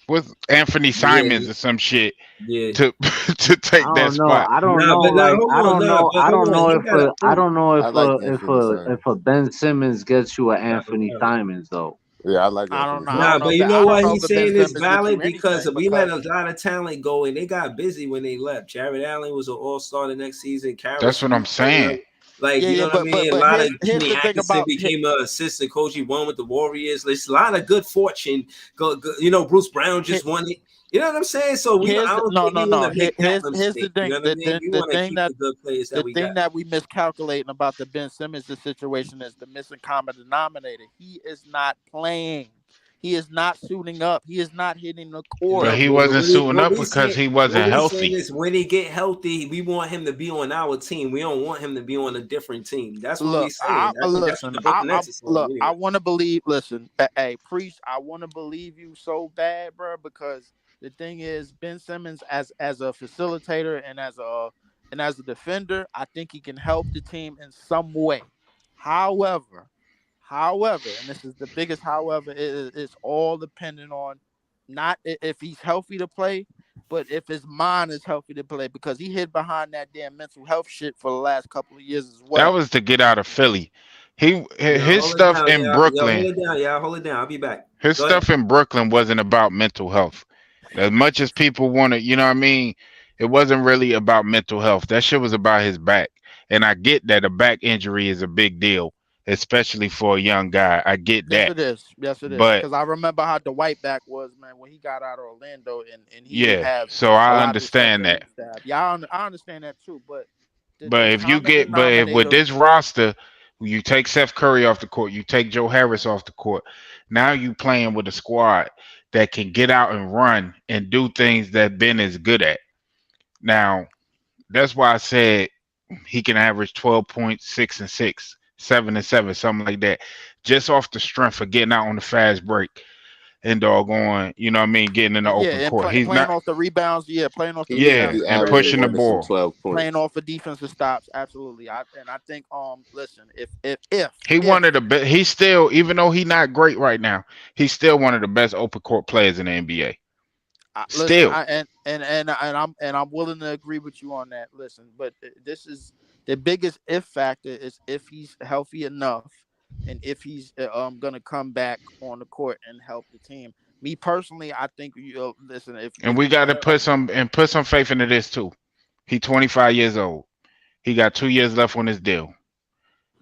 with Anthony Yeah, Simons or some shit yeah. to to I take that don't know. spot. I don't Nah, know. but nah, Like hold I on, don't nah, know. but I hold don't on. know He if got a I point. don't know I like Anthony if Simons. a Ben Simmons gets you an Nah, Anthony nah. Simons though. Yeah, I like I don't Anthony know. I Nah, don't Simons. know but if you Ben, know I don't what know he's if a Ben saying is Simmons gets you valid because anything we let because a lot of talent go and they got busy when they left. Jared Allen was an all-star the next season. That's Karras what I'm moved to saying. another. Like, yeah, you yeah, know what I mean? A but lot of here's Kenny the thing Atkinson about became an assistant coach. He won with the Warriors. There's a lot of good fortune. You know, Bruce Brown here, just won it. You know what I'm saying? So here's I the, don't no, think no, we want no. to make that Here's the mistake. You thing. know what I mean? We want to keep the good players that The we got. thing that we miscalculating about the Ben Simmons situation is the missing common denominator. He is not playing. He is not suiting up. He is not hitting the But court. No, he but wasn't suiting what up we because saying, he wasn't what we saying healthy. is when he get healthy, we want him to be on our team. We don't want him to be on a different team. That's what we Look, saying. I think that's what listen. the Brooklyn I Nets is saying look. I anyway. want to believe. Listen, hey, priest. I want to believe you so bad, bro. Because the thing is, Ben Simmons, as a facilitator and as a defender, I think he can help the team in some way. However, and this is the biggest. However, it's all dependent on not if he's healthy to play, but if his mind is healthy to play, because he hid behind that damn mental health shit for the last couple of years as That well. was to get out of Philly. Yo, His hold it stuff down, in y'all. Yo, hold Brooklyn, it down, y'all. Hold it down. I'll be back. his Go ahead. stuff in Brooklyn wasn't about mental health. As much as people want to, you know what I mean, it wasn't really about mental health. That shit was about his back. And I get that a back injury is a big deal, especially for a young guy. I get Yes, that. it is. Yes, it is. But Because I remember how the white back was, man, when he got out of Orlando, and he didn't yeah, have so a I lot of the understand second that. line staff. Yeah, I understand that too. But the But if you common get, but if with denominator, this roster, you take Seth Curry off the court, you take Joe Harris off the court. Now you playing with a squad that can get out and run and do things that Ben is good at. Now that's why I said he can average 12.6 and 6, 7 and 7, something like that, just off the strength of getting out on the fast break and doggone, you know what I mean, getting in the yeah, open and court. He's playing not, off the rebounds, yeah, playing off the He need to yeah, rebounds be in and averaging pushing the more transition, than some ball. 12 playing points. off of defensive stops, absolutely. I think listen, He if one of the best. He's still, even though he's not great right now, he's still one of the best open court players in the NBA. listen, Still, I'm willing to agree with you on that. Listen, but this is the biggest if factor is if he's healthy enough, and if he's gonna come back on the court and help the team. Me personally, I think listen, and if we got to put some faith into this too. He 25 years old. He got 2 years left on his deal.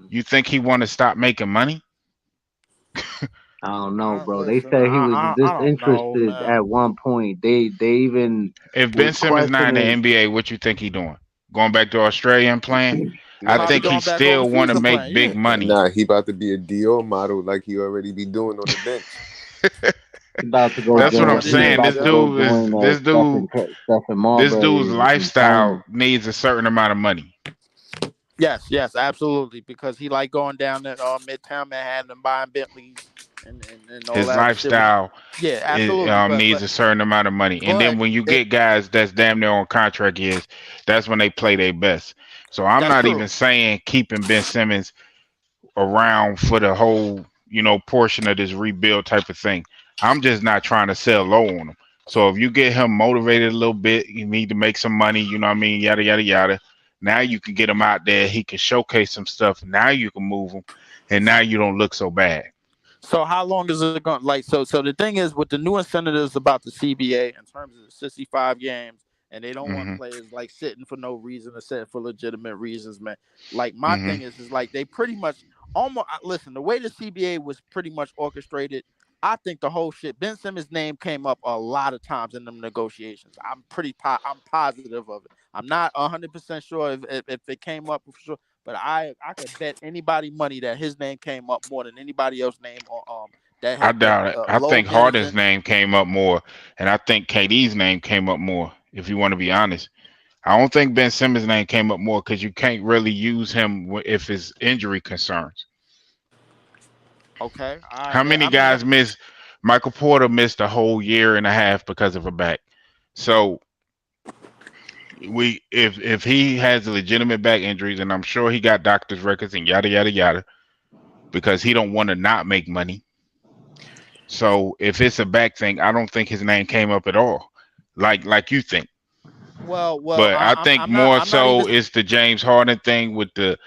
You think he want to stop making money? I don't know, bro. They listen, said he was I don't know, disinterested man. at one point. They even If was Ben Simmons not in the questioning. NBA, what you think he doing? Going back to Australia and playing? I Nah, Probably think he going back still overseas want to to make play. big Yeah, money. nah, he about to be a Dior model like he already be doing on the bench. He about to go That's what join. I'm probably He saying. is. about This to Yep. go dude is join Stephen this Marbury dude's in China. lifestyle needs a certain amount of money. Yes, absolutely. Because he like going down to Midtown Manhattan and buying Bentleys and all His that shit. When lifestyle yeah, absolutely. needs a certain amount of money. And then But when you it, get guys that's damn near on contract years, that's when they play their best. So I'm that's not true. even saying keeping Ben Simmons around for the whole, portion of this rebuild type of thing. I'm just not trying to sell low on him. So if you get him motivated a little bit, you need to make some money, you know what I mean, yada yada yada. Now you can get him out there. He can showcase some stuff. Now you can move him, and now you don't look so bad. So how long is it going? Like so the thing is with the new incentives about the CBA in terms of the 65 games, and they don't want Hmm. players like sitting for no reason or sitting for legitimate reasons, man. Like my Hmm. thing is like they pretty much almost listen. The way the CBA was pretty much orchestrated, I think the whole shit. Ben Simmons' name came up a lot of times in them negotiations. I'm positive of it. I'm not 100% sure if it came up for sure, but I could bet anybody money that his name came up more than anybody else's name that I had that doubt it. I think Logan Harden's and name came up more, and I think KD's name came up more. If you want to be honest, I don't think Ben Simmons' name came up more because you can't really use him if his injury concerns. okay, all How right. many I mean, guys missed? Michael Porter missed a whole year and a half because of a back. So if he has legitimate back injuries, and I'm sure he got doctor's records and yada yada yada, because he don't want to not make money. So if it's a back thing, I don't think his name came up at all, like you think. Well, But I think more I'm not even. so it's the James Harden thing with the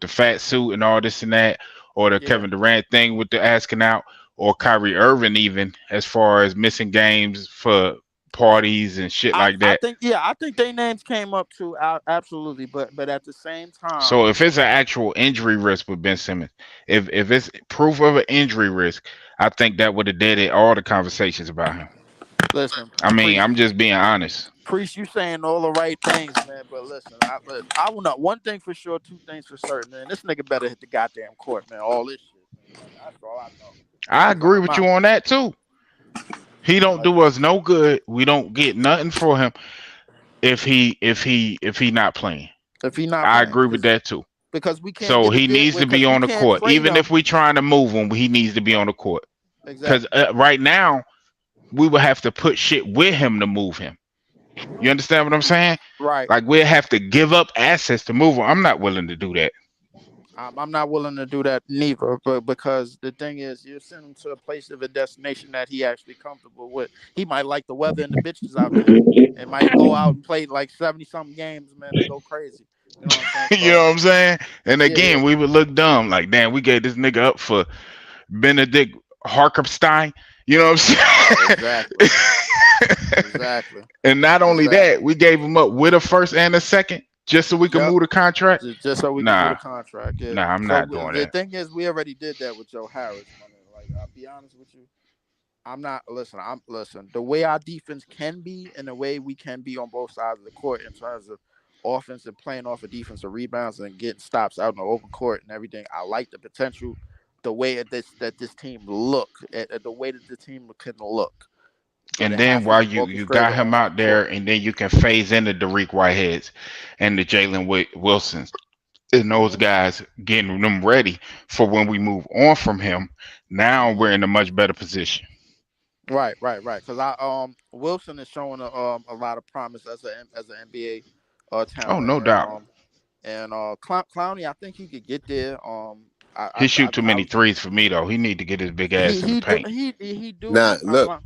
fat suit and all this and that, or the Yeah, Kevin Durant thing with the asking out, or Kyrie Irving even as far as missing games for parties and shit like I that. think I think their names came up too. Absolutely, but at the same time, So if it's an actual injury risk with Ben Simmons, if it's proof of an injury risk, I think that would have deaded all the conversations about him. listen, I mean, priest, I'm just being honest. priest, you saying all the right things, man. But listen, I will not one thing for sure, two things for certain, man. This nigga better hit the goddamn court, man. All this shit, man. Like that's all I know. I Cause agree I'm with you not on that too. He don't like do us no good. We don't get nothing for him if he not playing. if he not I playing agree with that too. because we can't So get a he deal needs to be because we on the can't court. trade Even if him. we trying to move him, he needs to be on the court. Because Exactly. right now we would have to put shit with him to move him. You understand what I'm saying? Right. Like we'd have to give up assets to move him. I'm not willing to do that. I'm not willing to do that neither, but because the thing is, you send him to a place of a destination that he actually comfortable with. He might like the weather and the bitches out there, and might go out and play like 70 something games, man, and go crazy. You know what I'm saying? You know So what I'm saying? And yeah, again, we would look dumb. Like, damn, we gave this nigga up for Benedict Harkerstein. You know what I'm exactly, saying? exactly, And not only that, exactly. we gave him up with a first and a second just so we could Yep. move the contract. Just so we can move the Nah, contract. Yeah. nah, I'm So not doing the that. thing is, we already did that with Joe Harris, man. Like I'll be honest with you. I'm not listen. I'm listen. The way our defense can be, and the way we can be on both sides of the court in terms of offense and playing off of defensive rebounds and getting stops out in the open court and everything. I like the potential, the way that this team look, at the way that the team can look, but And it then has to while be you got orchestrated him on out there, court. and then you can phase into the Reek Whiteheads and the Wilsons and those Hmm. guys, getting them ready for when we move on from him. Now Hmm. we're in a much better position. Right. Because I Wilson is showing a lot of promise as an NBA Oh, talent, no doubt. and Clowney, I think he could get there. He shoot too I many threes for me though. He need to get his big ass in the he do paint. he do. Nah, look, I'm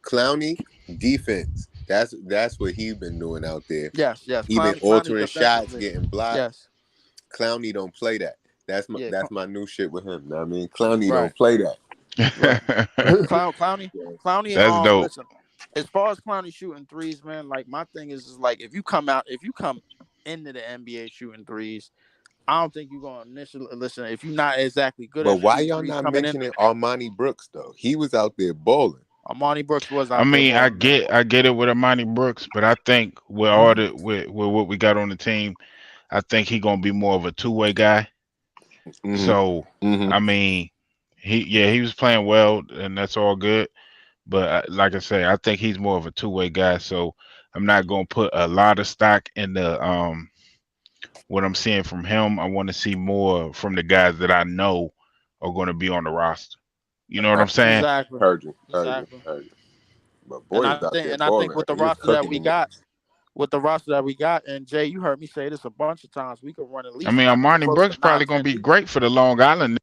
Clowney defense. That's what he been doing out there. yes. He been Clowney altering shots, defensively, getting blocked. yes, Clowney don't play that. yeah, That's my new shit with him. Know what I mean, Clowney right, don't play that. right. Clowney, That's dope. listen. As far as Clowney shooting threes, man, like my thing is like if you come into the NBA shooting threes, I don't think you're gonna initially listen. If you're not exactly good But at why shooting y'all threes not coming in, mentioning Armani Brooks though? He was out there balling. Armani Brooks was I out there mean, balling, man. I get it with Amani Brooks, but I think with all the with what we got on the team, I think he gonna be more of a two-way guy. Mm-hmm. So Mm-hmm. I mean, he was playing well, and that's all good. But like I say, I think he's more of a two-way guy. So I'm not gonna put a lot of stock in the what I'm seeing from him. I want to see more from the guys that I know are going to be on the roster. You know what I'm saying? Exactly, Heard you. Heard you. exactly. Heard you. But boy was out there And I think balling. with the He was roster that cooking we the got, niggas. and Jay, you heard me say this a bunch of times. We could run at I least mean, not Armani close to Brooks probably nine, going to 10 be deep. great for the Long Island.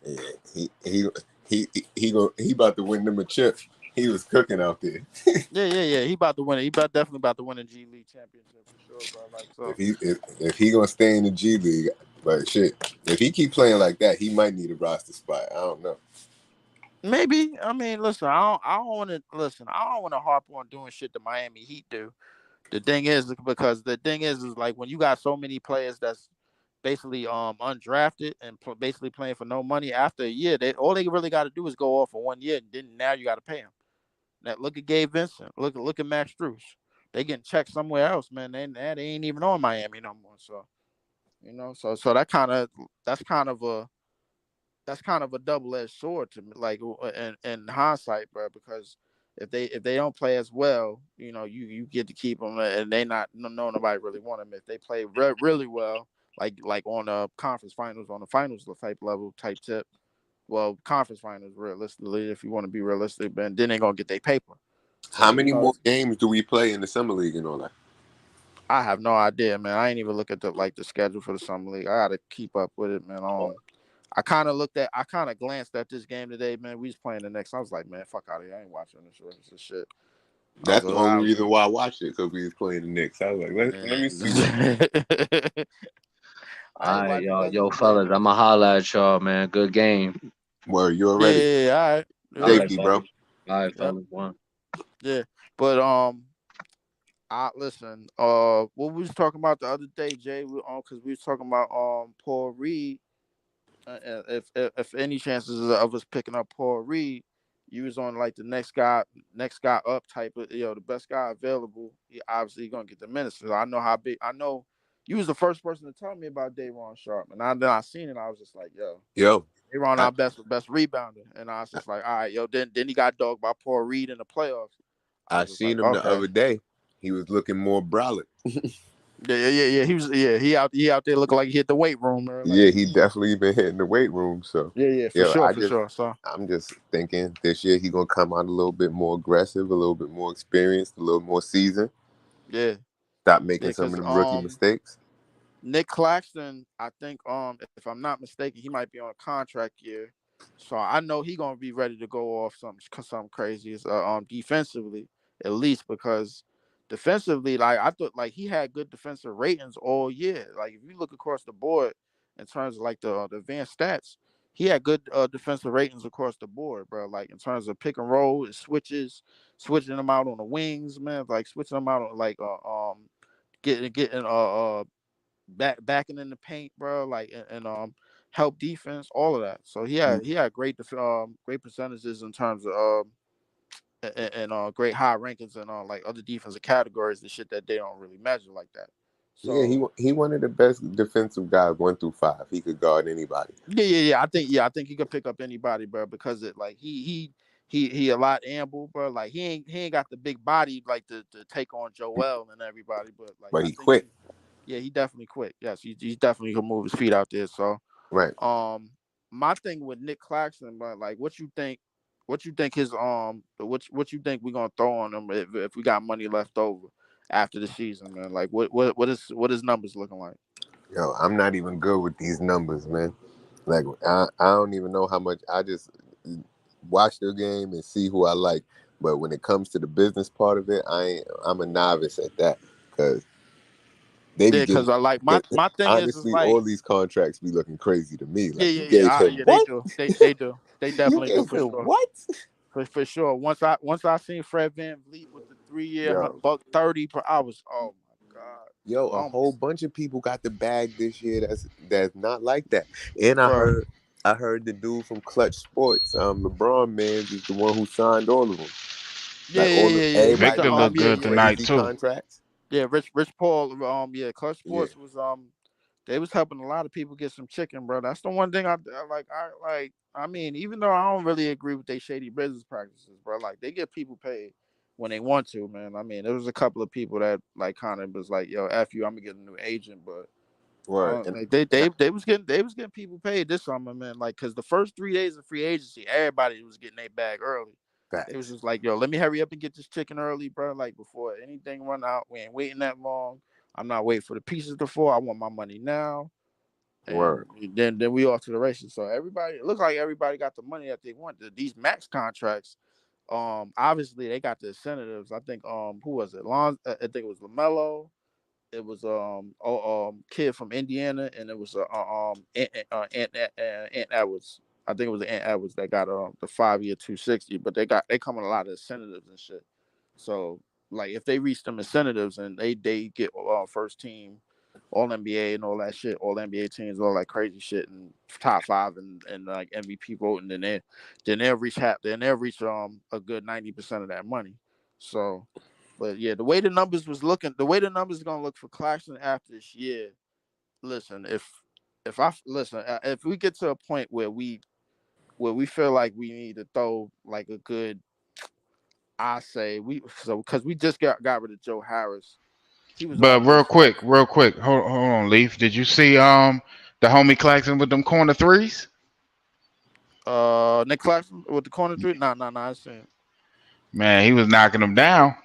Yeah, he about to win them a chip. He was cooking out there. Yeah. He about to win it. Definitely about to win a G League championship for sure, bro. Like so. If he gonna stay in the G League, but shit, if he keep playing like that, he might need a roster spot. I don't know. Maybe. I mean, listen. I don't want to listen. I don't want to harp on doing shit the Miami Heat do. The thing is, because the thing is like when you got so many players that's basically undrafted and basically playing for no money after a year, they all they really got to do is go off for 1 year, and then now you got to pay them. Now look at Gabe Vincent. Look at Max Struess. They getting checked somewhere else, man. They ain't even on Miami no more. So so that's kind of a double edged sword to me, like in hindsight, bro. Because if they don't play as well, you get to keep them, and they not no nobody really want them. If they play really well, like on the conference finals, on the finals type level type tip, well, conference finals realistically, if you want to be realistic, then they're gonna get their paper. How So many more games do we play in the summer league and all that? I have no idea, man. I ain't even look at the schedule for the summer league. I gotta keep up with it, man. I kind of glanced at this game today, man. We was playing the next. I was like, man, fuck out of here. I ain't watching this shit. I was That's the like, only reason why I watched it because we was playing the Knicks. I was like, let me see what. I All ain't right, watching the y'all, rest of yo, the game fellas, today. I'ma holla at y'all, man. Good game. Where you Yeah, already yeah, yeah, all right. All Yeah, right, safety, bro. fellas. All right, yep, fellas. One. yeah. But I listen. What we was talking about the other day, Jay? Because we was talking about Paul Reed. If any chances of us picking up Paul Reed, you was on like the next guy up type of the best guy available. He obviously gonna get the minutes. So I know how big. I know you was the first person to tell me about Dayron Sharp, and then I seen it. I was just like, yo, Yo, Dayron I, our best rebounder, and I was just like, all right, yo. Then he got dogged by Paul Reed in the playoffs. I I was just like, seen him the okay. other day. He was looking more brolic. Yeah. He out there looking like he hit the weight room or like Yeah, he definitely been hitting the weight room. So, yeah, yo, for sure. So I'm just thinking this year he gonna come out a little bit more aggressive, a little bit more experienced, a little more seasoned. yeah, Stop making some of because them rookie mistakes. Nick Claxton, I think if I'm not mistaken, he might be on a contract year, so I know he gonna be ready to go off something crazy. Defensively at least because defensively, like I thought, like he had good defensive ratings all year. Like if you look across the board in terms of like the advanced stats, he had good defensive ratings across the board, bro. Like in terms of pick and roll, switching them out on the wings, man. Like switching them out on like getting backing in the paint, bro, like and help defense, all of that. So he had great percentages in terms of and great high rankings and like other defensive categories, the shit that they don't really measure like that. Yeah, So he one of the best defensive guys, 1 through 5. He could guard anybody. yeah. I think he could pick up anybody, bro, because it like he a lot amble, bro. Like he ain't got the big body like to take on Joel and everybody, but like But I he think quick, he definitely quick. Yes, he definitely can move his feet out there. So right? Um, my thing with Nick Claxton, but like, what you think? What you think his what you think we gonna throw on him if we got money left over after the season, man? Like, what is numbers looking like? Yo, I'm not even good with these numbers, man. Like I don't even know how much. I just watch the game and see who I like. But when it comes to the business part of it, I'm a novice at that because they be Yeah, getting. because I like Cause my thing is honestly, like all these contracts be looking crazy to me. yeah Like you yeah gave yeah him yeah they what? do they You definitely do gave for him sure. what? For sure. Once I seen Fred Van Vliet with the 3 year Yo, $130 per, I was oh my god, yo, a whole almost, bunch of people got the bag this year. That's not like that. And bro. I heard the dude from Clutch Sports, LeBron man, is the one who signed all of them. Yeah Like yeah all yeah yeah. everybody Victor be looked having Yeah them good yeah. tonight crazy too. contracts. Yeah, Rich Paul, yeah, Clutch Yeah, Sports was they was helping a lot of people get some chicken, bro. That's the one thing I like. I mean, even though I don't really agree with they shady business practices, bro, like they get people paid when they want to, man. I mean, there was a couple of people that like kind of was like, yo, f you, I'm gonna get a new agent, but word. And like and I, they was getting people paid this summer, man. Like, cause the first 3 days of free agency, everybody was getting their bag early. They was facts. just like, yo, let me hurry up and get this chicken early, bro. Like before anything run out. We ain't waiting that long. I'm not waiting for the pieces to fall. I want my money now. And Word. then we off to the races. So everybody, it looks like everybody got the money that they want. These max contracts, obviously they got the incentives. I think who was it? I think it was Lamelo. It was kid from Indiana, and it was Ant Edwards. I think it was Ant Edwards that got the 5 year 260. But they come with a lot of incentives and shit. So like if they reach them incentives and they get first team, all NBA and all that shit, all NBA teams, all that crazy shit, and top five and like MVP voting, then they'll reach a good 90% of that money. So but yeah, the way the numbers are gonna look for Claxton after this year. Listen, if we get to a point where we feel like we need to throw like a good, I say because we just got rid of Joe Harris. He was on But good for like real quick, hold on, Leaf. Did you see the homie Claxton with them corner threes? Nick Claxton with the corner three. Nah, I seen Man, he was knocking them down.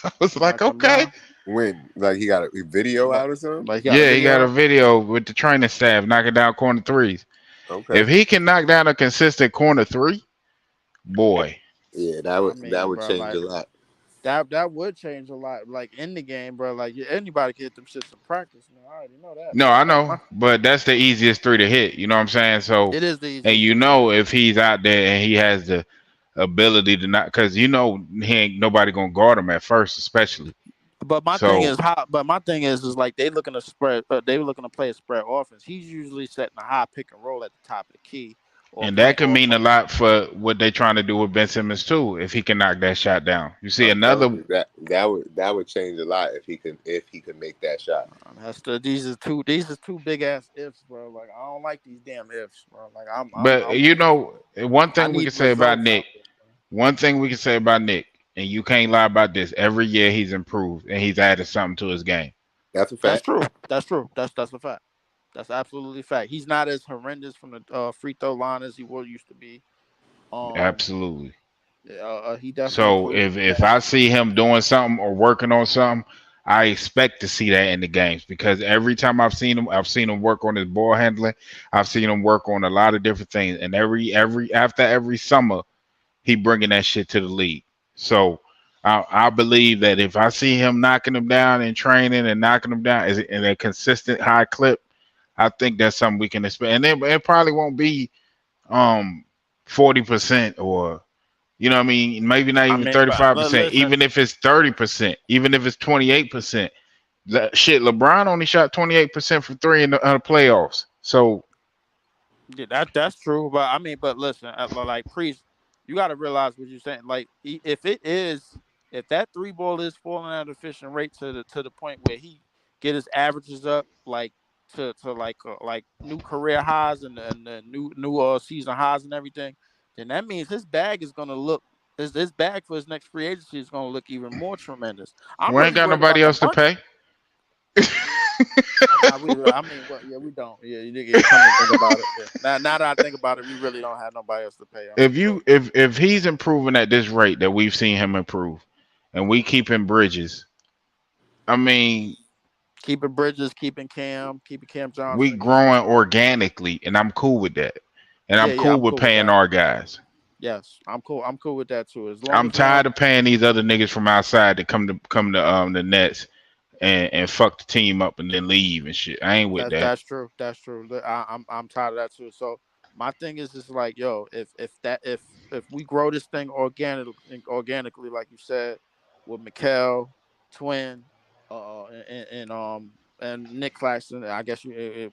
I was like, knocking him okay. down. When like he got a video Like, out or something. like he got a Yeah, he got a video. video with the training staff knocking down corner threes. Okay. If he can knock down a consistent corner three, boy, Yeah, I that mean, would bro, change like a lot. that would change a lot. Like in the game, bro. Like anybody can hit them shits in practice, man. I already know that. no, But I like know, but that's the easiest three to hit. You know what I'm saying? So, it is the and easiest you three to know hit. if he's out there and he has the ability to not, because you know he ain't nobody gonna guard him at first, especially. But my thing So, is how. But my thing is like they looking to spread. They were looking to play a spread offense. He's usually setting a high pick and roll at the top of the key, or and that playing could or mean a lot for what they're trying to do with Ben Simmons too, if he can knock that shot down. You see I'm telling another, you that would change a lot if he could make that shot. that's the these is two big ass ifs, bro. Like I don't like these damn ifs, bro. Like but you know, one I thing we need can say about results Nick, out there, bro. one thing we can say about Nick, and you can't lie about this. Every year he's improved and he's added something to his game. That's a That's fact. true. That's true. That's a fact. That's absolutely a fact. He's not as horrendous from the free throw line as he was used to be. Um, Absolutely. he definitely So improved if with if that. I see him doing something or working on something, I expect to see that in the games because every time I've seen him work on his ball handling. I've seen him work on a lot of different things, and every after every summer, he bringing that shit to the league. So I believe that if I see him knocking them down in training and knocking them down in a consistent high clip, I think that's something we can expect. And it probably won't be um 40% or you know what I mean? Maybe not I even mean, but 35%. listen, Even if it's 30%, even if it's 28%. That shit, LeBron only shot 28% from three in the playoffs. So yeah, that's true, but I mean, but listen, like Priest, you got to realize what you're saying. Like, if it is, if that three ball is falling at an efficient rate to the point where he get his averages up, like to like new career highs and the new season highs and everything, then that means his bag is gonna look. His bag for his next free agency is going to look even more tremendous. I'm we ain't really got worried nobody about the else to money. pay. Nah, I mean, well, yeah, we don't. Yeah, come to think about it. Yeah. Now that I think about it, we really don't have nobody else to pay. I if mean, but you if he's improving at this rate that we've seen him improve, and we keeping Bridges, I mean, keeping Bridges, keeping Cam we Johnson. growing organically, and I'm cool with that. And I'm Yeah, cool I'm with cool with paying that. our guys. Yes, I'm cool. I'm cool with that too. As long I'm as we don't. tired of paying these other niggas from outside to come to the Nets and fuck the team up and then leave and shit. I ain't with that. That's true. That's true. I'm tired of that too. So my thing is just like, yo, if we grow this thing organically, like you said, with Mikel, Twin, and Nick Claxton, I guess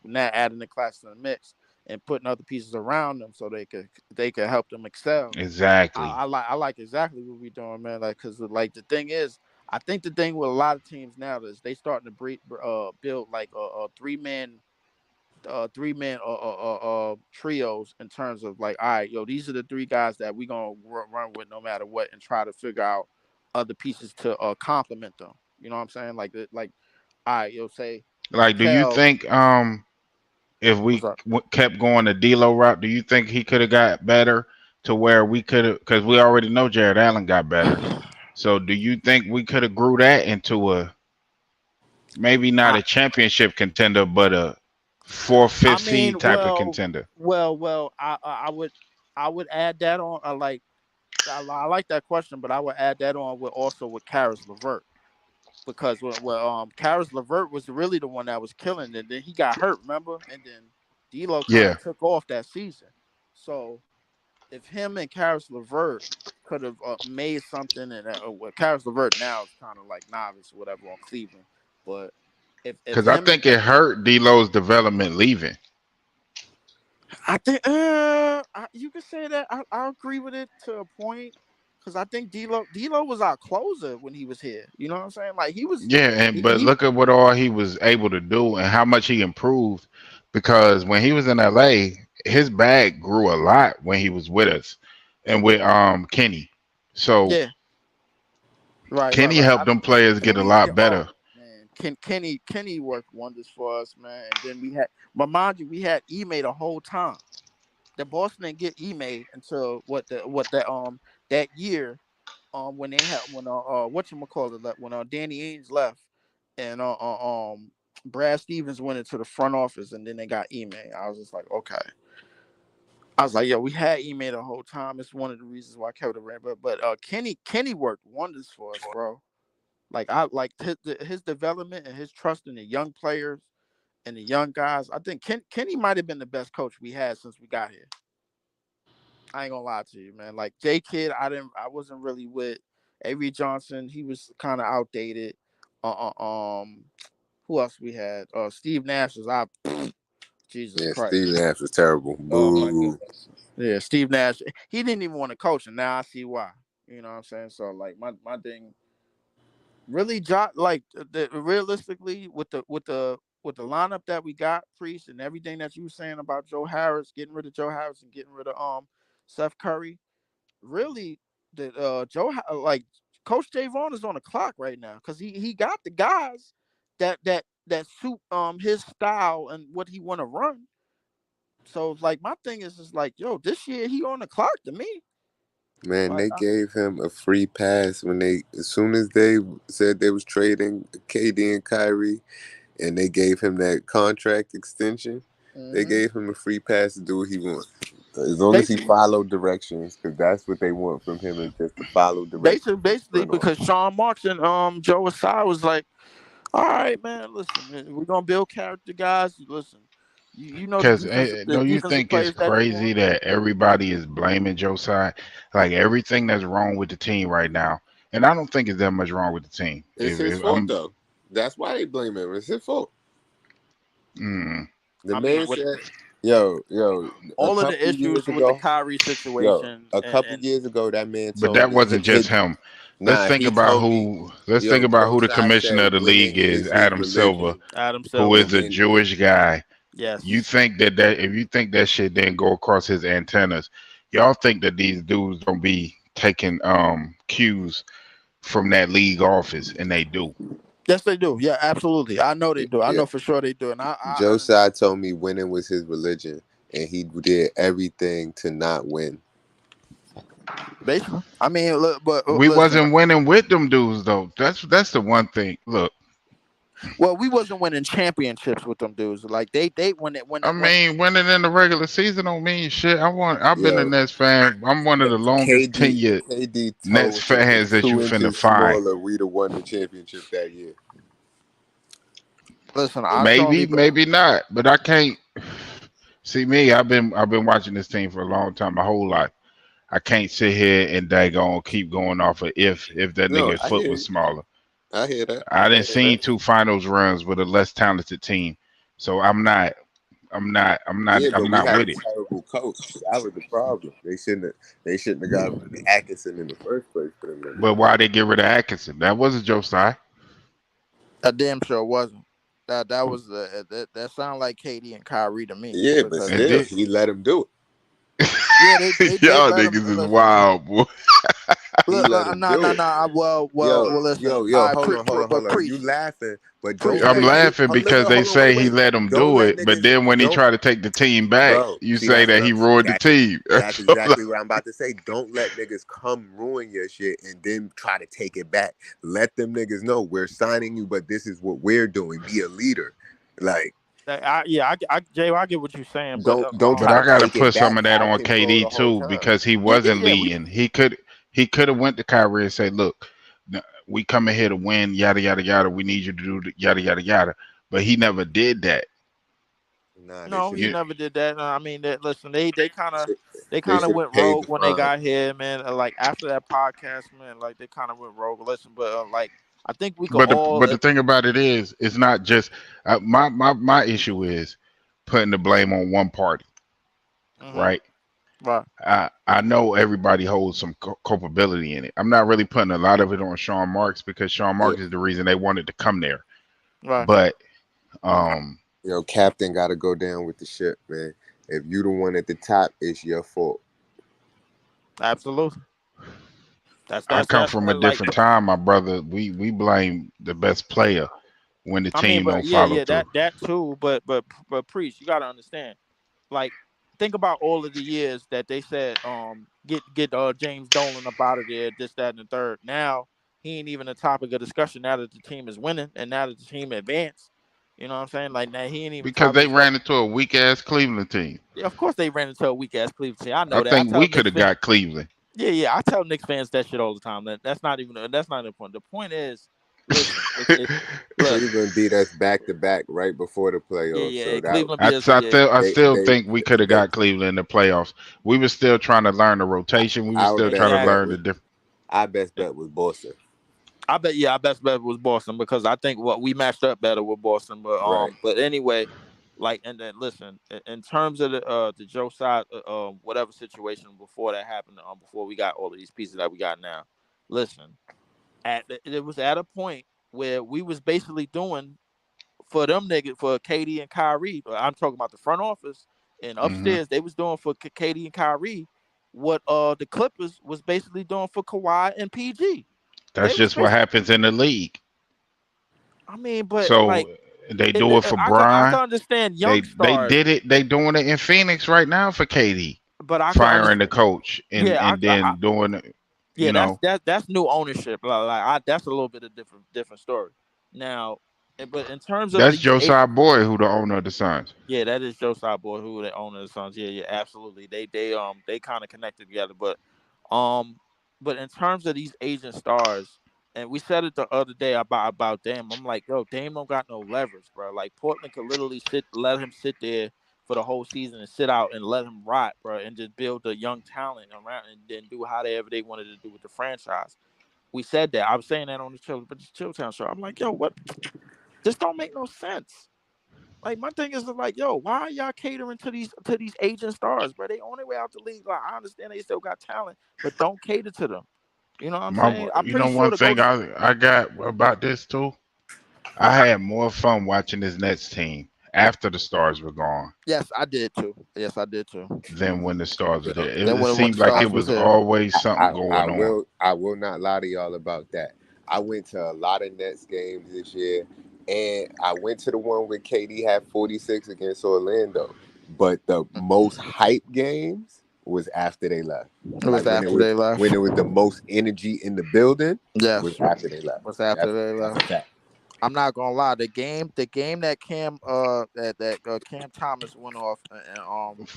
not adding Nick Claxton to the mix and putting other pieces around them so they could help them excel. Exactly. I like exactly what we're doing, man. Like, cause like the thing is, I think the thing with a lot of teams now is they starting to build like a three man trios in terms of like, all right, yo, these are the three guys that we gonna run with no matter what, and try to figure out other pieces to complement them. You know what I'm saying? Like, all right, yo, say Like, do you Mikel. think if What's we up? kept going the D'Lo route, do you think he could have got better to where we could have? Because we already know Jared Allen got better. So, do you think we could have grew that into a maybe not I a championship contender, but a fourth, I fifth seed mean, type of contender? I would add that on. I like that question, but I would add that on with also with Karis LeVert, because when Karis LeVert was really the one that was killing, and then he got hurt, remember, and then D'Lo kind Yeah, of took off that season. So if him and Karis LeVert could have made something, and Karis LeVert now is kind of like novice or whatever on Cleveland, but if because I him think and it hurt D'Lo's development leaving. I think you could say that. I agree with it to a point, because I think D'Lo was our closer when he was here. You know what I'm saying? Like he was Yeah, and but he look at what all he was able to do and how much he improved. Because when he was in LA, his bag grew a lot when he was with us and with Kenny. So yeah, Kenny right. helped them players get a Kenny, yeah, lot oh better. man, Kenny worked wonders for us, man. And then but mind you, we had Ime the whole time. The Boston didn't get Ime until that year, when they had when whatchamacallit left, when Danny Ainge left, and Brad Stevens went into the front office, and then they got Ime. I was just like, okay. I was like, yo, we had Ime the whole time. It's one of the reasons why I kept it around. But Kenny worked wonders for us, bro. Like I like his development and his trust in the young players and the young guys. I think Kenny might have been the best coach we had since we got here. I ain't gonna lie to you, man. Like J Kid, I wasn't really with Avery Johnson. He was kind of outdated. Who else we had? Steve Nash was out. Jesus Yeah, Christ. Steve Nash was terrible. Oh my Boo. goodness. Yeah, Steve Nash. He didn't even want to coach, and now I see why. You know what I'm saying? So like my thing really like realistically with the lineup that we got, Priest, and everything that you were saying about Joe Harris, getting rid of Joe Harris and getting rid of Seth Curry. Really, the like Coach Jay Vaughn is on the clock right now because he got the guys that suit his style and what he want to run. So like my thing is just like, yo, this year he on the clock to me. Man, Like they gave him a free pass when as soon as they said they was trading KD and Kyrie, and they gave him that contract extension. They mhm. gave him a free pass to do what he wants. As long as he basically, followed directions, because that's what they want from him, is just to follow directions in the basically front office. because Sean Marks and Joe Asai was like, all right, man, listen, man, we're gonna build character guys. Listen, you know Because the don't you defensive think it's players that you crazy want. that everybody is blaming Josiah? Like everything that's wrong with the team right now, and I don't think it's that much wrong with the team. It's his If fault I'm, though. That's why they blame him. It's his fault. mm, The I mean, man with said, "Yo, a all of the couple issues years with the ago, Kyrie yo, situation a couple and years ago, that man but told that me wasn't just him. nah. He told me, Let's think yo, about who Joe the Tsai commissioner said of the league winning is, is his Adam Silver, religion, Adam who Silver. and is a then Jewish guy. You Yes, think that if you think that shit didn't go across his antennas, y'all think that these dudes don't be taking cues from that league office, and they do. yes, they do. Yeah, absolutely. I know they do. I yeah, know for sure they do. And Joe Tsai told me winning was his religion, and he did everything to not win. basically, I mean, look, but We listen. wasn't winning with them dudes though. That's the one thing. Look, Well, we wasn't winning championships with them dudes. Like they I when mean, winning in the regular season don't mean shit. I've been a Yo, Nets fan. I'm one of the longest KD tenured KD Nets told him fans it's that you 2 inches finna find. smaller. We'd have won the championship that year. listen, I strongly Maybe, but maybe not. But I can't see me. I've been watching this team for a long time, my whole life. I can't sit here and daggone keep going off of if that No, nigga's I foot hear was you. smaller. I hear that. I I didn't hear seen that. two finals runs with a less talented team. So Yeah, but I'm we not had a with it. terrible coach. That was the problem. They shouldn't have got rid of Atkinson in the first place for them niggas. But why they get rid of Atkinson? That wasn't Joe Tsai. a damn sure wasn't. That was that sounded like Katie and Kyrie to me Yeah, but because It still, did. he let him do it. yeah, they Y'all let him niggas is listen. wild, boy. He Look, let him no, do no, it. no. Well, listen. Yo, hold on, hold on, But hold on. You preach, laughing, but preach. don't I'm Hey, let hey, laughing because they hold on, say he wait. let him Don't do let it, but niggas then when he don't tried to take the team back, bro. you See, say that's that what he I'm ruined the team. that's exactly what I'm about to say. Don't let niggas come ruin your shit and then try to take it back. Let them niggas know we're signing you, but this is what we're doing. Be a leader. Like, Jay, I get what you're saying, but don't But try to I gotta take put it some back, of that have on control KD the whole too time. because he yeah, wasn't yeah. We leading. He could have went to Kyrie and said, "Look, we coming here to win. Yada yada yada. We need you to do yada yada yada." But he never did that. Nah, they No, should he You, never did that. I mean, listen, they they kind of should went have paid the rogue when they fine. got here, man. Like after that podcast, man, like they kind of went rogue. Listen, but like I think we could but all. the thing about it is, it's not just my issue is putting the blame on one party, Mhm. right? Right, I know everybody holds some culpability in it. I'm not really putting a lot of it on Sean Marks because Sean Yo, Marks is the reason they wanted to come there. right. But um, yo, captain got to go down with the ship, man. If you the one at the top, it's your fault. Absolutely. I come That's from a like. different time, my brother. We blame the best player when the I mean, team but don't yeah, follow yeah, through. that too. But preach. You got to understand. Like, think about all of the years that they said, get James Dolan up out of there, this, that, and the third. Now he ain't even a topic of discussion. Now that the team is winning, and now that the team advanced. You know what I'm saying? Like now he ain't even because telling they himself. ran into a weak ass Cleveland team. Yeah, of course they ran into a weak ass Cleveland team. I I know that. I think tell we could Knicks have fans. got Cleveland. Yeah, yeah. I tell Knicks fans that shit all the time. That's not the point. The point is, listen, it's look. Cleveland beat us back to back right before the Yeah, playoffs. yeah. So that Cleveland beat us. Yeah, I they still they think we could have they got Cleveland in the playoffs. We were still trying to learn the rotation. We were our still trying best to bet learn exactly. the was different. our best bet was Boston. I bet. Yeah, I bet was Boston because I think what we matched up better with Boston. Right. But anyway, like and then listen, in terms of the Joe side, whatever situation before that happened, before we got all of these pieces that we got now, listen, it was at a point where we was basically doing for them niggas for KD and Kyrie. I'm talking about the front office and Hmm. upstairs. They was doing for KD and Kyrie what the Clippers was basically doing for Kawhi and PG. They That's was just what basically. happens in the league. I mean, but like So they do it for I can Brian. understand young They stars, did it. They doing it in Phoenix right now for KD, but I can firing the understand. coach and Yeah, then doing it. You yeah, know, that's new ownership. That's a little bit of different story. Now, but in terms of that's these Josiah Boy, who the owner of the Suns. yeah, that is Josiah Boy, who the owner of the Suns. Yeah, yeah, absolutely. They kind of connected together, um, but in terms of these Asian stars, and we said it the other day about Dame. I'm like, yo, Dame don't got no leverage, bro. Like Portland could literally let him sit there for the whole season and sit out and let him rot, bro, and just build a young talent around and then do however they wanted to do with the franchise. We said that. I was saying that on the Chilltown show. I'm like, yo, what? This don't make no sense. Like my thing is like, yo, why are y'all catering to these Asian stars, bro? They on their way out the league. Like I understand they still got talent, but don't cater to them. You know what I'm saying? I'm You know, pretty sure one the thing Golden. I got about this too. I had more fun watching this Nets team after the stars were gone Yes, I did too. Yes, I did too. than when the stars were there. Then It when the seemed like I, it stars was was here, always something I going on. will not lie to y'all about that. I went to a lot of Nets games this year, and I went to the one where KD had 46 against Orlando. But the most hype games was after they left. it was Like after they left. when it was the most energy in the building was Yes, after they left. was after they That's a left. fact. I'm not gonna lie. The game that Cam Thomas went off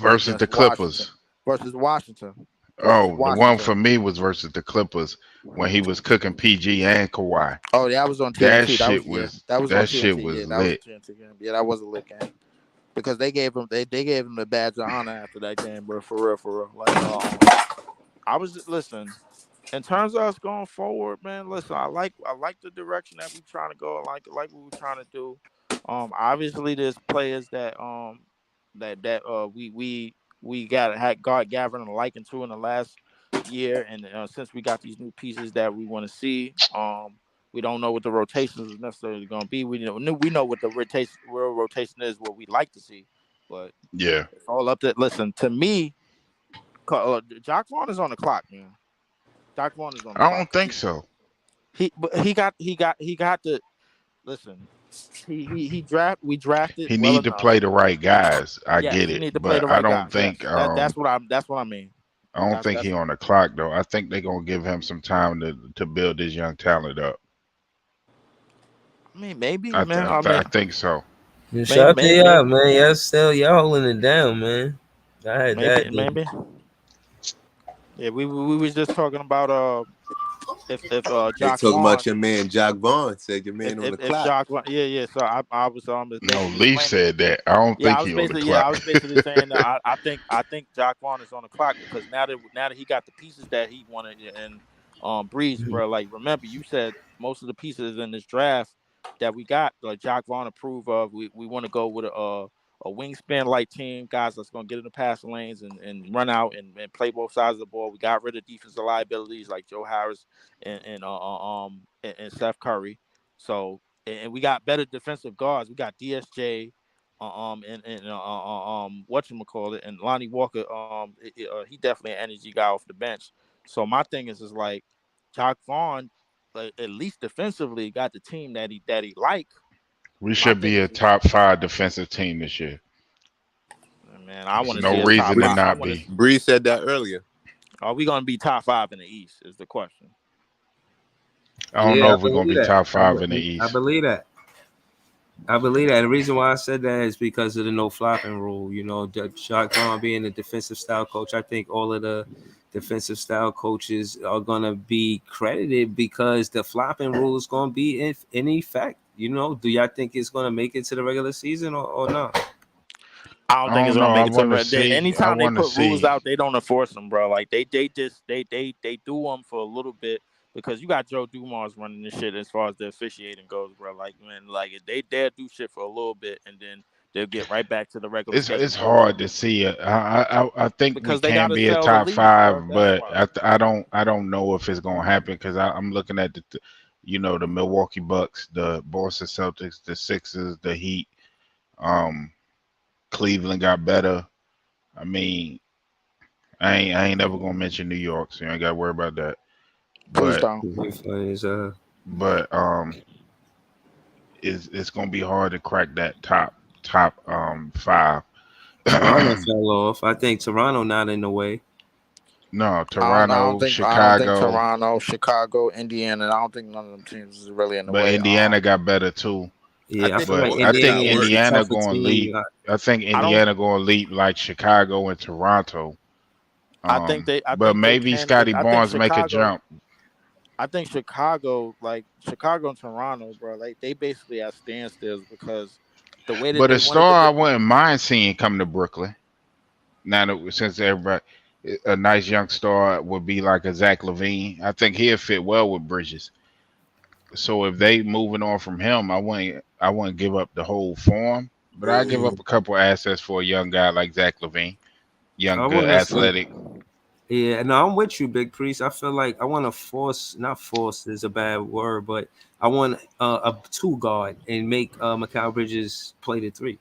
was Versus the against Washington Clippers. versus Washington versus Oh, the one Washington. for me was versus the Clippers when he was cooking PG and Kawhi. Oh, that was on That TNT. shit was That was on that shit TNT. Yeah, was that was a lit. TNT game. Yeah, that was a lit game because they gave him the badge of honor after that game, bro. For real. Like, I was listen. In terms of us going forward, man, listen, I like the direction that we're trying to go. I like what we're trying to do. Obviously, there's players that we got gathering a liking to in the last year, and since we got these new pieces that we want to see, we don't know what the rotations is necessarily going to be. We know what the real rotation is, what we like to see, but Yeah. it's all up to listen to me. Jock Vaughn is on the clock, man. Doc Vaughn is on the I clock don't because think so. he got the listen. He draft we drafted He well need to enough. play the right guys. I Yes, get he it, need to play but the right guys. Yes, that's what I mean. I don't think That's he on the clock though. I think they're gonna give him some time to build his young talent up. I mean maybe man. I think so. And shout out to y'all, Maybe man. Y'all holding it down, man. I had that. maybe. Yeah, we was just talking about if They Jock talking Vaughn about your man Jock Vaughn. Said your man on the if clock. Jock Vaughn, yeah. So I was No, basically Leaf explaining. said that. I don't Yeah, think he on the I clock. was basically saying that I think Jock Vaughn is on the clock because now that he got the pieces that he wanted and Breeze, bro. Like remember you said most of the pieces in this draft that we got, like Jock Vaughn approved of. We want to go with a wingspan like team, guys that's gonna get in the passing lanes and run out and play both sides of the ball. We got rid of defensive liabilities like Joe Harris and Seth Curry. So and we got better defensive guards. We got DSJ and whatchamacallit and Lonnie Walker, he definitely an energy guy off the bench. So my thing is like Jock Vaughn, at least defensively, got the team that he like. We My should thing be a is, top five defensive team this year. man, I There's want to no see us top reason to five. I not want to. be. Bree said that earlier. Are we gonna be top five in the East? Is the question. I don't Yeah, know I if we're gonna believe be that. top five in the I East. believe that. I believe that. The reason why I said that is because of the no flopping rule. You know, Shot Khan being a defensive style coach, I think all of the defensive style coaches are gonna be credited because the flopping rule is gonna be in effect. You know, do y'all think it's gonna make it to the regular season or not? I don't I think it's don't gonna know. I make it to want to see. I anytime they want to put rules see. out, they don't enforce them, bro. Like they just they do them for a little bit because you got Joe Dumars running this shit as far as the officiating goes, bro. Like man, like if they dare do shit for a little bit and then they'll get right back to the regular It's schedule flow hard type to of shit see it. I think we because they can gotta be a sell the top league, bro. five, That's but why. I don't know if it's gonna happen because I'm looking at the Milwaukee Bucks, the Boston Celtics, the Sixers, the Heat. Um, Cleveland got better. I mean, I ain't never gonna mention New York, so you ain't got to worry about that. Please But don't. You funny as but it's gonna be hard to crack that top five. Toronto fell off. I think Toronto not in the way. No, I don't Toronto, think Chicago, Toronto, Chicago, Indiana. I don't think none of them teams is really in the but way. Indiana got better too. I Yeah, I think feel like But I I think Indiana think is a worse. Indiana tougher going to leap. team. I think I don't. Indiana going to leap like Chicago and Toronto. I But think they maybe can. Scotty I think Barnes make a Chicago. jump. I think Chicago, like Chicago and Toronto, bro, like they basically at standstills because the way that But they a wanted to star I put. wouldn't mind seeing come to Brooklyn. Now that since everybody, a nice young star would be like a Zach Levine. I think he'd fit well with Bridges. So if they moving on from him, I wouldn't give up the whole form, but I give Yeah, up a couple assets for a young guy like Zach Levine, young, I good, want to see. athletic. Yeah, no, I'm with you, Big Priest. I feel like I want to force, not force is a bad word, but I want a two guard and make Mikal Bridges play the three.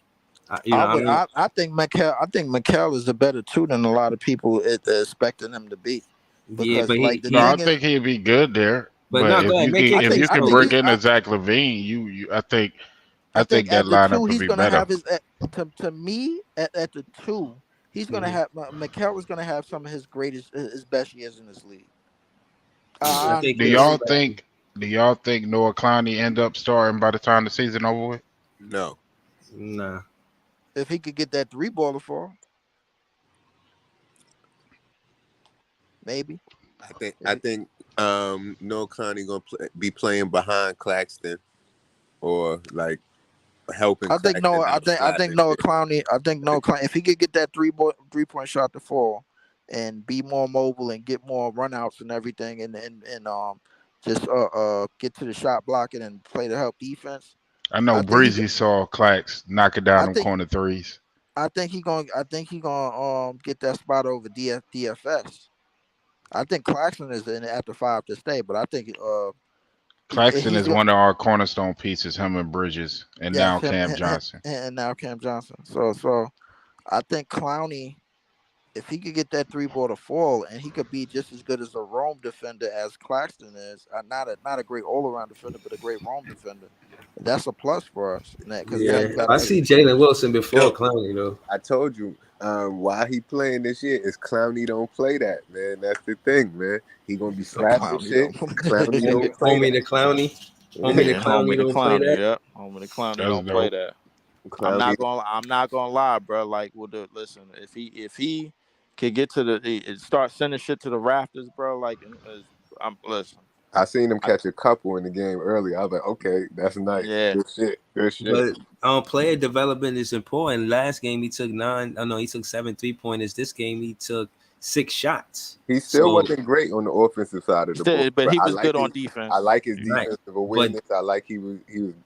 You know, I don't. I think Mikel is a better two than a lot of people expecting him to be, Yeah, because but like the No, I thing is, think he'd be good there. but But no, go ahead, make your if case you I can though. think bring he in a Zach Levine, I I think think that at the two lineup would he's be gonna better. have his to me at the two he's gonna Hmm. have Mikel is gonna have some of his greatest his best years in this league. I Uh, think Do he'll y'all if start. think do y'all think Noah Clowney end up starting by the time the season over with? No, Nah, if he could get that three baller for him, maybe. I think If I he, think Noah Clowney gonna be playing behind Claxton or like helping I think Claxton Noah. out I think sliding Noah it. Clowney. I think Noah Clowney. If he could get that 3 point shot to fall, and be more mobile and get more runouts and everything, and just get to the shot blocking and play to help defense. I know I think he. Breezy saw Clax knocking down I them think. corner threes. I think he gonna get that spot over DFS. I think Claxton is in at the five to stay, but I think Claxton he's is gonna. one of our cornerstone pieces, him and Bridges, and Yes, now him Cam Johnson. and now Cam Johnson. So I think Clowney, if he could get that three ball to fall, and he could be just as good as a roam defender as Claxton is, not a great all around defender, but a great roam defender. That's a plus for us, because now yeah, you got I a see Jalen Wilson before Yo, Clowney though. I told you, why he playing this year is Clowney don't play that, man. That's the thing, man. He gonna be slashing Clowney shit. don't. Clowney don't play Homie that. the Clowney, homie the Yeah, Clowney homie the don't play Clowney. that. Yep, homie the Clowney That's don't play dope. that. Clowney. I'm not gonna lie, bro. Like, with the listen, if he could get to start sending shit to the rafters, bro. Like, I'm listen. I seen him I catch a couple in the game earlier. I was like, okay, that's nice. yeah. Good shit. Good shit. But player development is important. Last game he took nine. I know he took 7 3 pointers. This game he took 6 shots. He still So wasn't great on the offensive side of the ball, Still, but but he was good on defense. I like his right, defensive but awareness. I like he was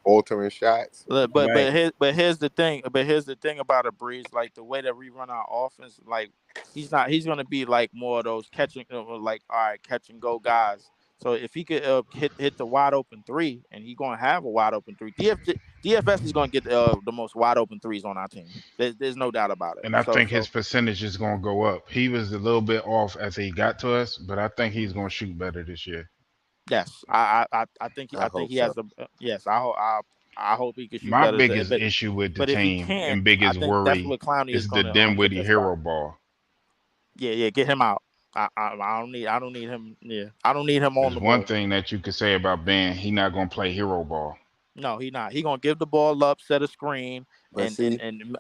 altering shots. Look, right. here's the thing. But here's the thing about a Breeze. Like the way that we run our offense, like he's gonna be like more of those catching, like all right, catch and go guys. So if he could hit the wide open three, and he gonna have a wide open three, DFS is gonna get the most wide open threes on our team. There's no doubt about it. And I So think his so percentage is going to go up. He was a little bit off as he got to us, but I think he's going to shoot better this year. yes, I I think hope he so. has the yes. I hope he can shoot My better. biggest issue with the But if he team can't, and I biggest think that's worry what Clowney is is the gonna take Dinwiddie that spot. hero ball. Yeah, get him out. I don't need him. Yeah, I don't need him on There's the one ball. thing that you could say about Ben, he not going to play hero ball. No, he not. He gonna give the ball up, set a screen, But and see, and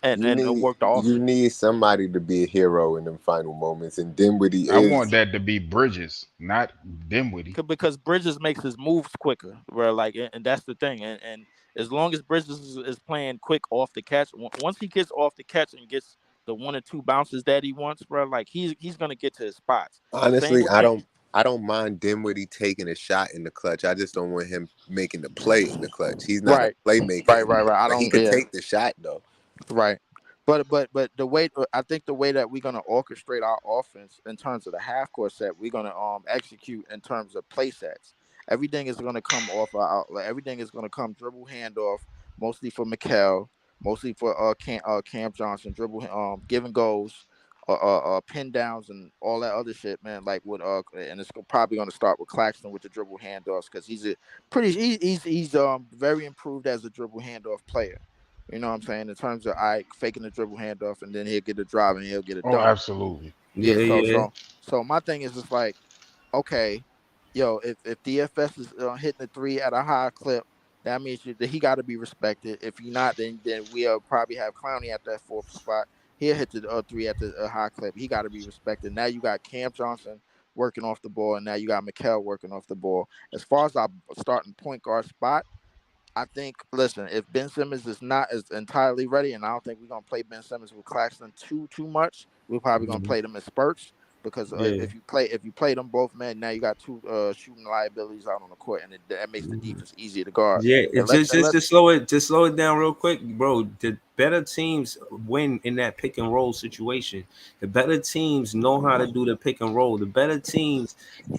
work the you offense. need somebody to be a hero in them final moments, and Dinwiddie I want is. that to be Bridges, not Dimwitty. Because Bridges makes his moves quicker. Where like, and that's the thing. And as long as Bridges is playing quick off the catch, once he gets off the catch and gets the one or two bounces that he wants, bro, like he's gonna get to his spots. Same Honestly, with Cam. I don't mind Dinwiddie taking a shot in the clutch. I just don't want him making the play in the clutch. He's not a Right, playmaker, right. I but he don't. could Yeah, take the shot though. right. But the way I think the way that we're gonna orchestrate our offense in terms of the half court set, we're gonna execute in terms of play sets. Everything is gonna come off our like, everything is gonna come dribble handoff, mostly for Mikel, mostly for Cam Johnson, dribble giving goals, pin downs and all that other shit, man. Like with and it's probably gonna start with Claxton with the dribble handoffs because he's very improved as a dribble handoff player. You know what I'm saying? In terms of faking the dribble handoff and then he'll get a drive and he'll get a Oh, dunk. absolutely. Yeah, Yeah, yeah. so my thing is just like, okay, yo, if DFS is hitting the three at a high clip, that means that he got to be respected. If he not, then we'll probably have Clowney at that fourth spot. He'll hit the three at the high clip. He got to be respected. Now you got Cam Johnson working off the ball, and now you got Mikel working off the ball. As far as our starting point guard spot, I think, listen, if Ben Simmons is not as entirely ready, and I don't think we're gonna play Ben Simmons with Claxton too much, we're probably gonna Mhm. play them in spurts because Yeah. if you play them both, man, now you got two shooting liabilities out on the court, and that makes the Mhm. defense easier to guard. Yeah, it And let just slow it down real quick, bro. The better teams win in that pick and roll situation. The better teams know how to do the pick and roll. The better teams,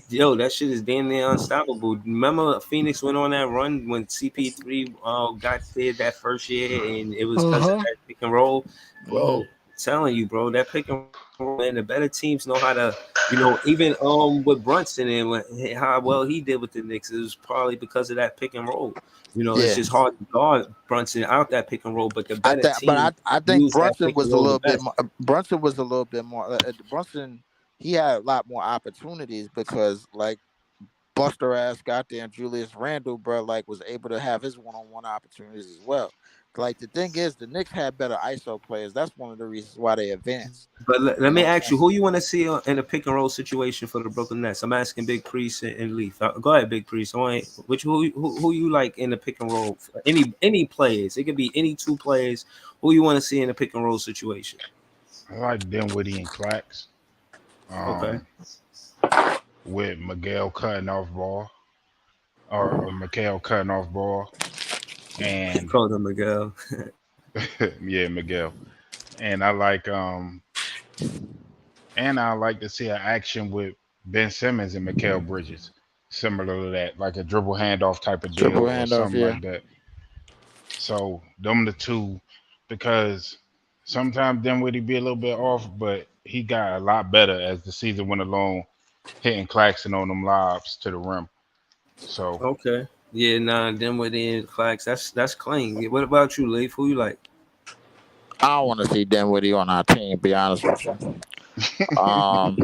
yo, that shit is damn near unstoppable. Remember, Phoenix went on that run when CP3 got there that first year, and it was because of that pick and roll, hmm bro. Telling you, bro, that pick and roll, man. The better teams know how to, even with Brunson and how well he did with the Knicks, it was probably because of that pick and roll. It's yeah, just hard to guard Brunson out that pick and roll, but the I better think, but team I think use that Brunson pick and was a roll the little bit best. more. Brunson was a little bit more. Brunson, he had a lot more opportunities because like Buster ass goddamn Julius Randle, bro, like was able to have his one-on-one opportunities as well. Like the thing is, the Knicks had better ISO players. That's one of the reasons why they advanced. But You let know me what I'm ask you, saying? who you want to see in a pick and roll situation for the Brooklyn Nets? I'm asking Big Priest and Leaf. Go ahead, Big Priest. I want who you like in the pick and roll? Any players? It could be any two players. Who you want to see in a pick and roll situation? I like Dinwiddie and Clax. Okay, Um, with Miguel cutting off ball or Miguel cutting off ball, you and called him Miguel. yeah, Miguel. And I like I like to see an action with Ben Simmons and Mikael Bridges, similar to that, like a dribble handoff type of deal Triple or handoff, something yeah. like that. So them the two, because sometimes Dinwiddie be a little bit off, but he got a lot better as the season went along, hitting Claxton on them lobs to the rim. So Okay, yeah, nah. Then within Clax, that's clean. Yeah, what about you, Leaf? Who you like? I don't want to see Dinwiddie on our team. Be honest with you. Um,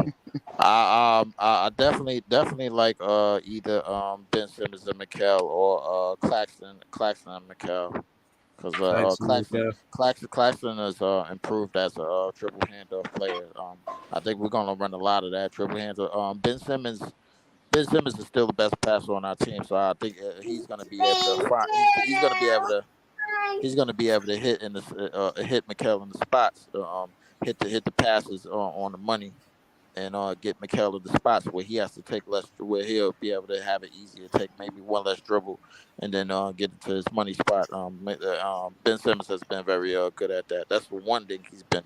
I definitely like either Ben Simmons and Mikel or Claxton and Mikel. Because Clax and Miguel. Claxton has improved as a triple handoff player. I think we're gonna run a lot of that triple handoff. Ben Simmons is still the best passer on our team, so I think he's gonna be able to find. He's gonna be able to hit in the hit Mikel in the spots. Hit the passes on the money and get Mikel in the spots where he has to take less, where he'll be able to have it easier, take maybe one less dribble, and then get into his money spot. Ben Simmons has been very good at that. That's the one thing he's been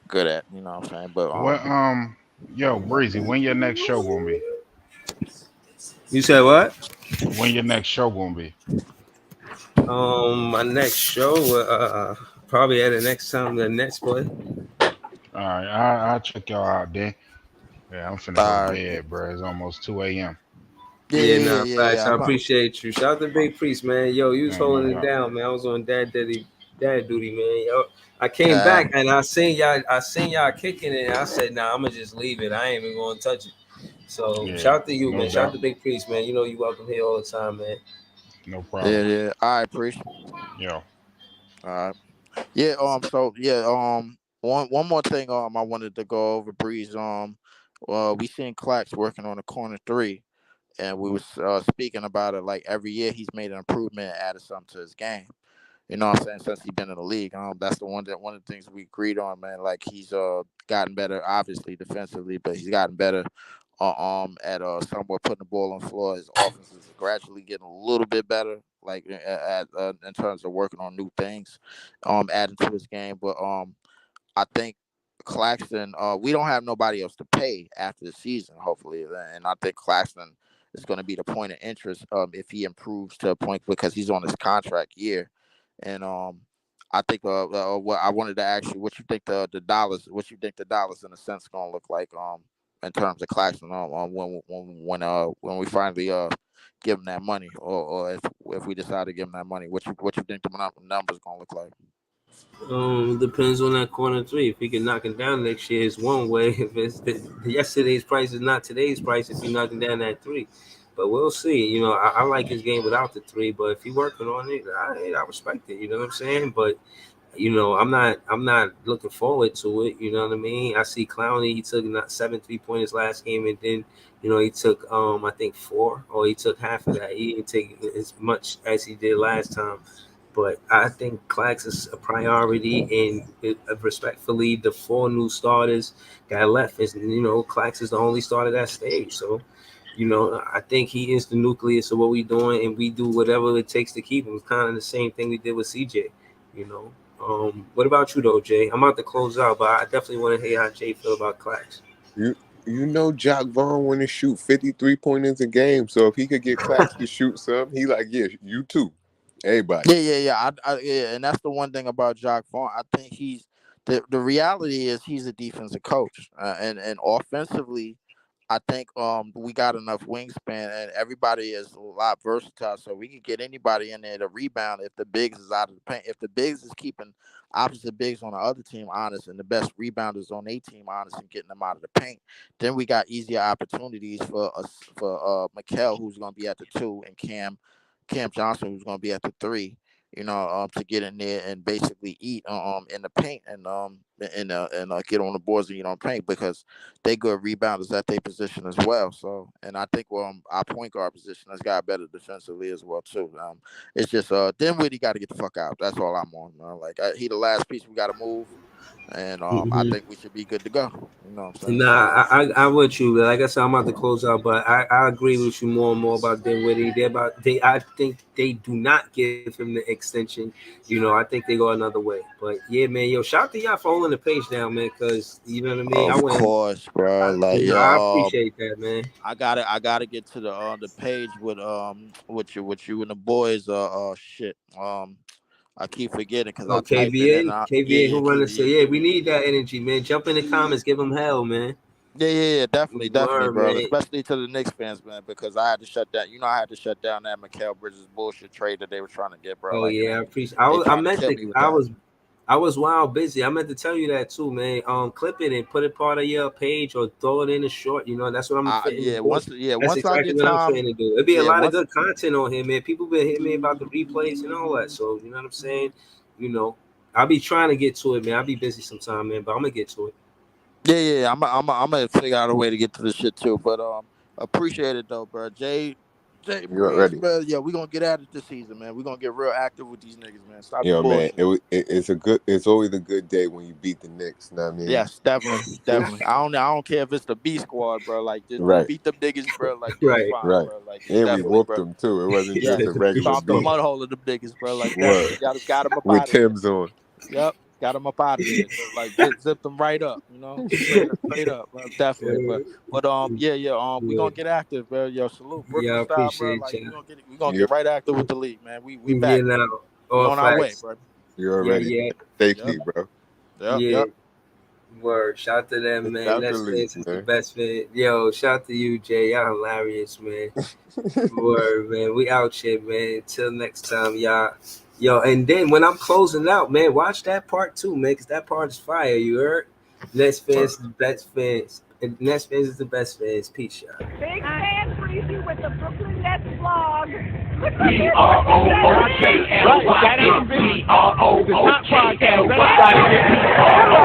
good at. You know what I'm saying? But what yo, Breezy, when your next show gonna be? You said what? When your next show gonna be? My next show, probably at the next time the Nets play. All right, I'll check y'all out then. Yeah, I'm finna go to all right, bed, bro. It's almost 2 a.m. Yeah, nah, facts. yeah. I appreciate you. Shout out to Big Priest, man. Yo, you was No holding it doubt. down, man. I was on dad duty, man. Yo, I came Uh, back and I seen y'all kicking it. And I said, nah, I'm gonna just leave it. I ain't even gonna touch it. So Yeah, shout out to you, no man. Shout out doubt. to Big Priest, man. You know you welcome here all the time, man. No Yeah, problem. yeah. All right, Priest. Yeah. All right. Yeah. So yeah. One more thing. I wanted to go over, Breeze. We seen Clax working on the corner three, and we was speaking about it. Like every year, he's made an improvement, and added something to his game. You know what I'm saying? Since he's been in the league, that's the one of the things we agreed on, man. Like he's gotten better, obviously defensively, but he's gotten better at somewhat putting the ball on the floor. His offense is gradually getting a little bit better, like in terms of working on new things, adding to his game. But I think Claxton, we don't have nobody else to pay after the season, hopefully, and I think Claxton is going to be the point of interest if he improves to a point because he's on his contract year, and I think what I wanted to ask you, what you think the dollars, what you think the dollars in a sense going to look like in terms of Claxton when we finally give him that money, or if we decide to give him that money, what you think the numbers going to look like? Depends on that corner three. If he can knock it down next year, it's one way. If it's yesterday's price is not today's price, if he knocking down that three, but we'll see. I like his game without the three, but if he working on it, I respect it. You know what I'm saying? But I'm not looking forward to it. You know what I mean? I see Clowney. He took not 7 3 pointers last game, and then he took I think four, or he took half of that. He didn't take as much as he did last time. But I think Clax is a priority, and respectfully, the four new starters got left is Clax is the only starter that stayed. So I think he is the nucleus of what we're doing, and we do whatever it takes to keep him. It's kind of the same thing we did with CJ. You know. What about you though, Jay? I'm about to close out, but I definitely want to hear how Jay feel about Clax. You you know Jock Vaughn want to shoot 53 pointers a game. So if he could get Clax to shoot some, he like, yeah, you too. Everybody. Yeah, and that's the one thing about Jock Vaughn. I think the reality is he's a defensive coach, and offensively, I think we got enough wingspan, and everybody is a lot versatile, so we can get anybody in there to rebound if the bigs is out of the paint. If the bigs is keeping opposite bigs on the other team honest, and the best rebounders on a team honest, and getting them out of the paint, then we got easier opportunities for us for Mikel, who's going to be at the two, and Cam Johnson, who's going to be at the three. To get in there and basically eat in the paint and get on the boards and paint because they good rebounders at their position as well. So, and I think our point guard position has got better defensively as well too. It's just Dinwiddie got to get the fuck out. That's all I'm on. He the last piece we got to move, and I Mm-hmm. think we should be good to go. You know what I'm saying? So. Nah, I with you. Like I said, I'm about to close out, but I agree with you more and more about Dinwiddie. I think they do not give him the extension. I think they go another way. But yeah, man, yo, shout out to y'all for holding the page down, man. Because you know what I mean. I Of went, course, bro. Like I yo, appreciate that, man. I gotta get to the page with you and the boys. Shit. I keep forgetting because I Oh, type it in. Yeah, KVA, yeah, who run it? So yeah, we KVA. need that energy, man. Jump in the comments, give them hell, man. Yeah, definitely, Word, bro. man. Especially to the Knicks fans, man, because I had to shut down. I had to shut down that Mikal Bridges bullshit trade that they were trying to get, bro. Oh Like yeah, I they appreciate. they I trying to meant kill to. me with that. I was wild busy. I meant to tell you that too, man. Clip it and put it part of your page or throw it in a short. That's what I'm fitting to do. That's Once I exactly get what I'm time, fitting to do. It'd be a yeah, lot of once good content on here, man. People been hitting me about the replays and all that. So you know what I'm saying. You know, I'll be trying to get to it, man. I'll be busy sometime, man, but I'm gonna get to it. I'm gonna figure out a way to get to this shit too. But appreciate it though, bro. Jay You Breeze, already. bro. Yeah, we gonna get at it this season, man. We gonna get real active with these niggas, man. Stop the Man, bullshit. it's a good. It's always a good day when you beat the Knicks. Know what I mean? Yes, definitely. I don't care if it's the B squad, bro. Like just Right, beat them niggas, bro. Like it's Right. fine, right. bro. Like And we definitely, whooped bro. them too. It wasn't Yeah, just a regular stomp the beat. mud hole of them niggas, bro. Like definitely Word. got them up With out of there. Tim's on. Yep, got them up out of there. Like zip them right up, straight up, bro. Definitely, but yeah. We Yeah, gonna get active, bro. Yo, salute yeah, Brooklyn I style, bro. appreciate Like you. we gonna You get right active with the league, man. We back, You bro. know, We all on our way, facts. bro. you Yeah, already. yeah, Yep, Safety, bro. yep, yeah. yep. Word. Shout out to them, man. Shout the That's league, fans is the man. best fan. Yo, shout out to you, Jay. Y'all hilarious, man. Word, man. We out here, man. Till next time, y'all. Yo, and then when I'm closing out, man, watch that part too, man, because that part is fire. You heard? Nets fans, is the best fans. And Nets fans is the best fans. Peace, y'all. Big fan, free you with the Brooklyn Nets vlog. B-R-O-O-K-L-Y. The top podcast.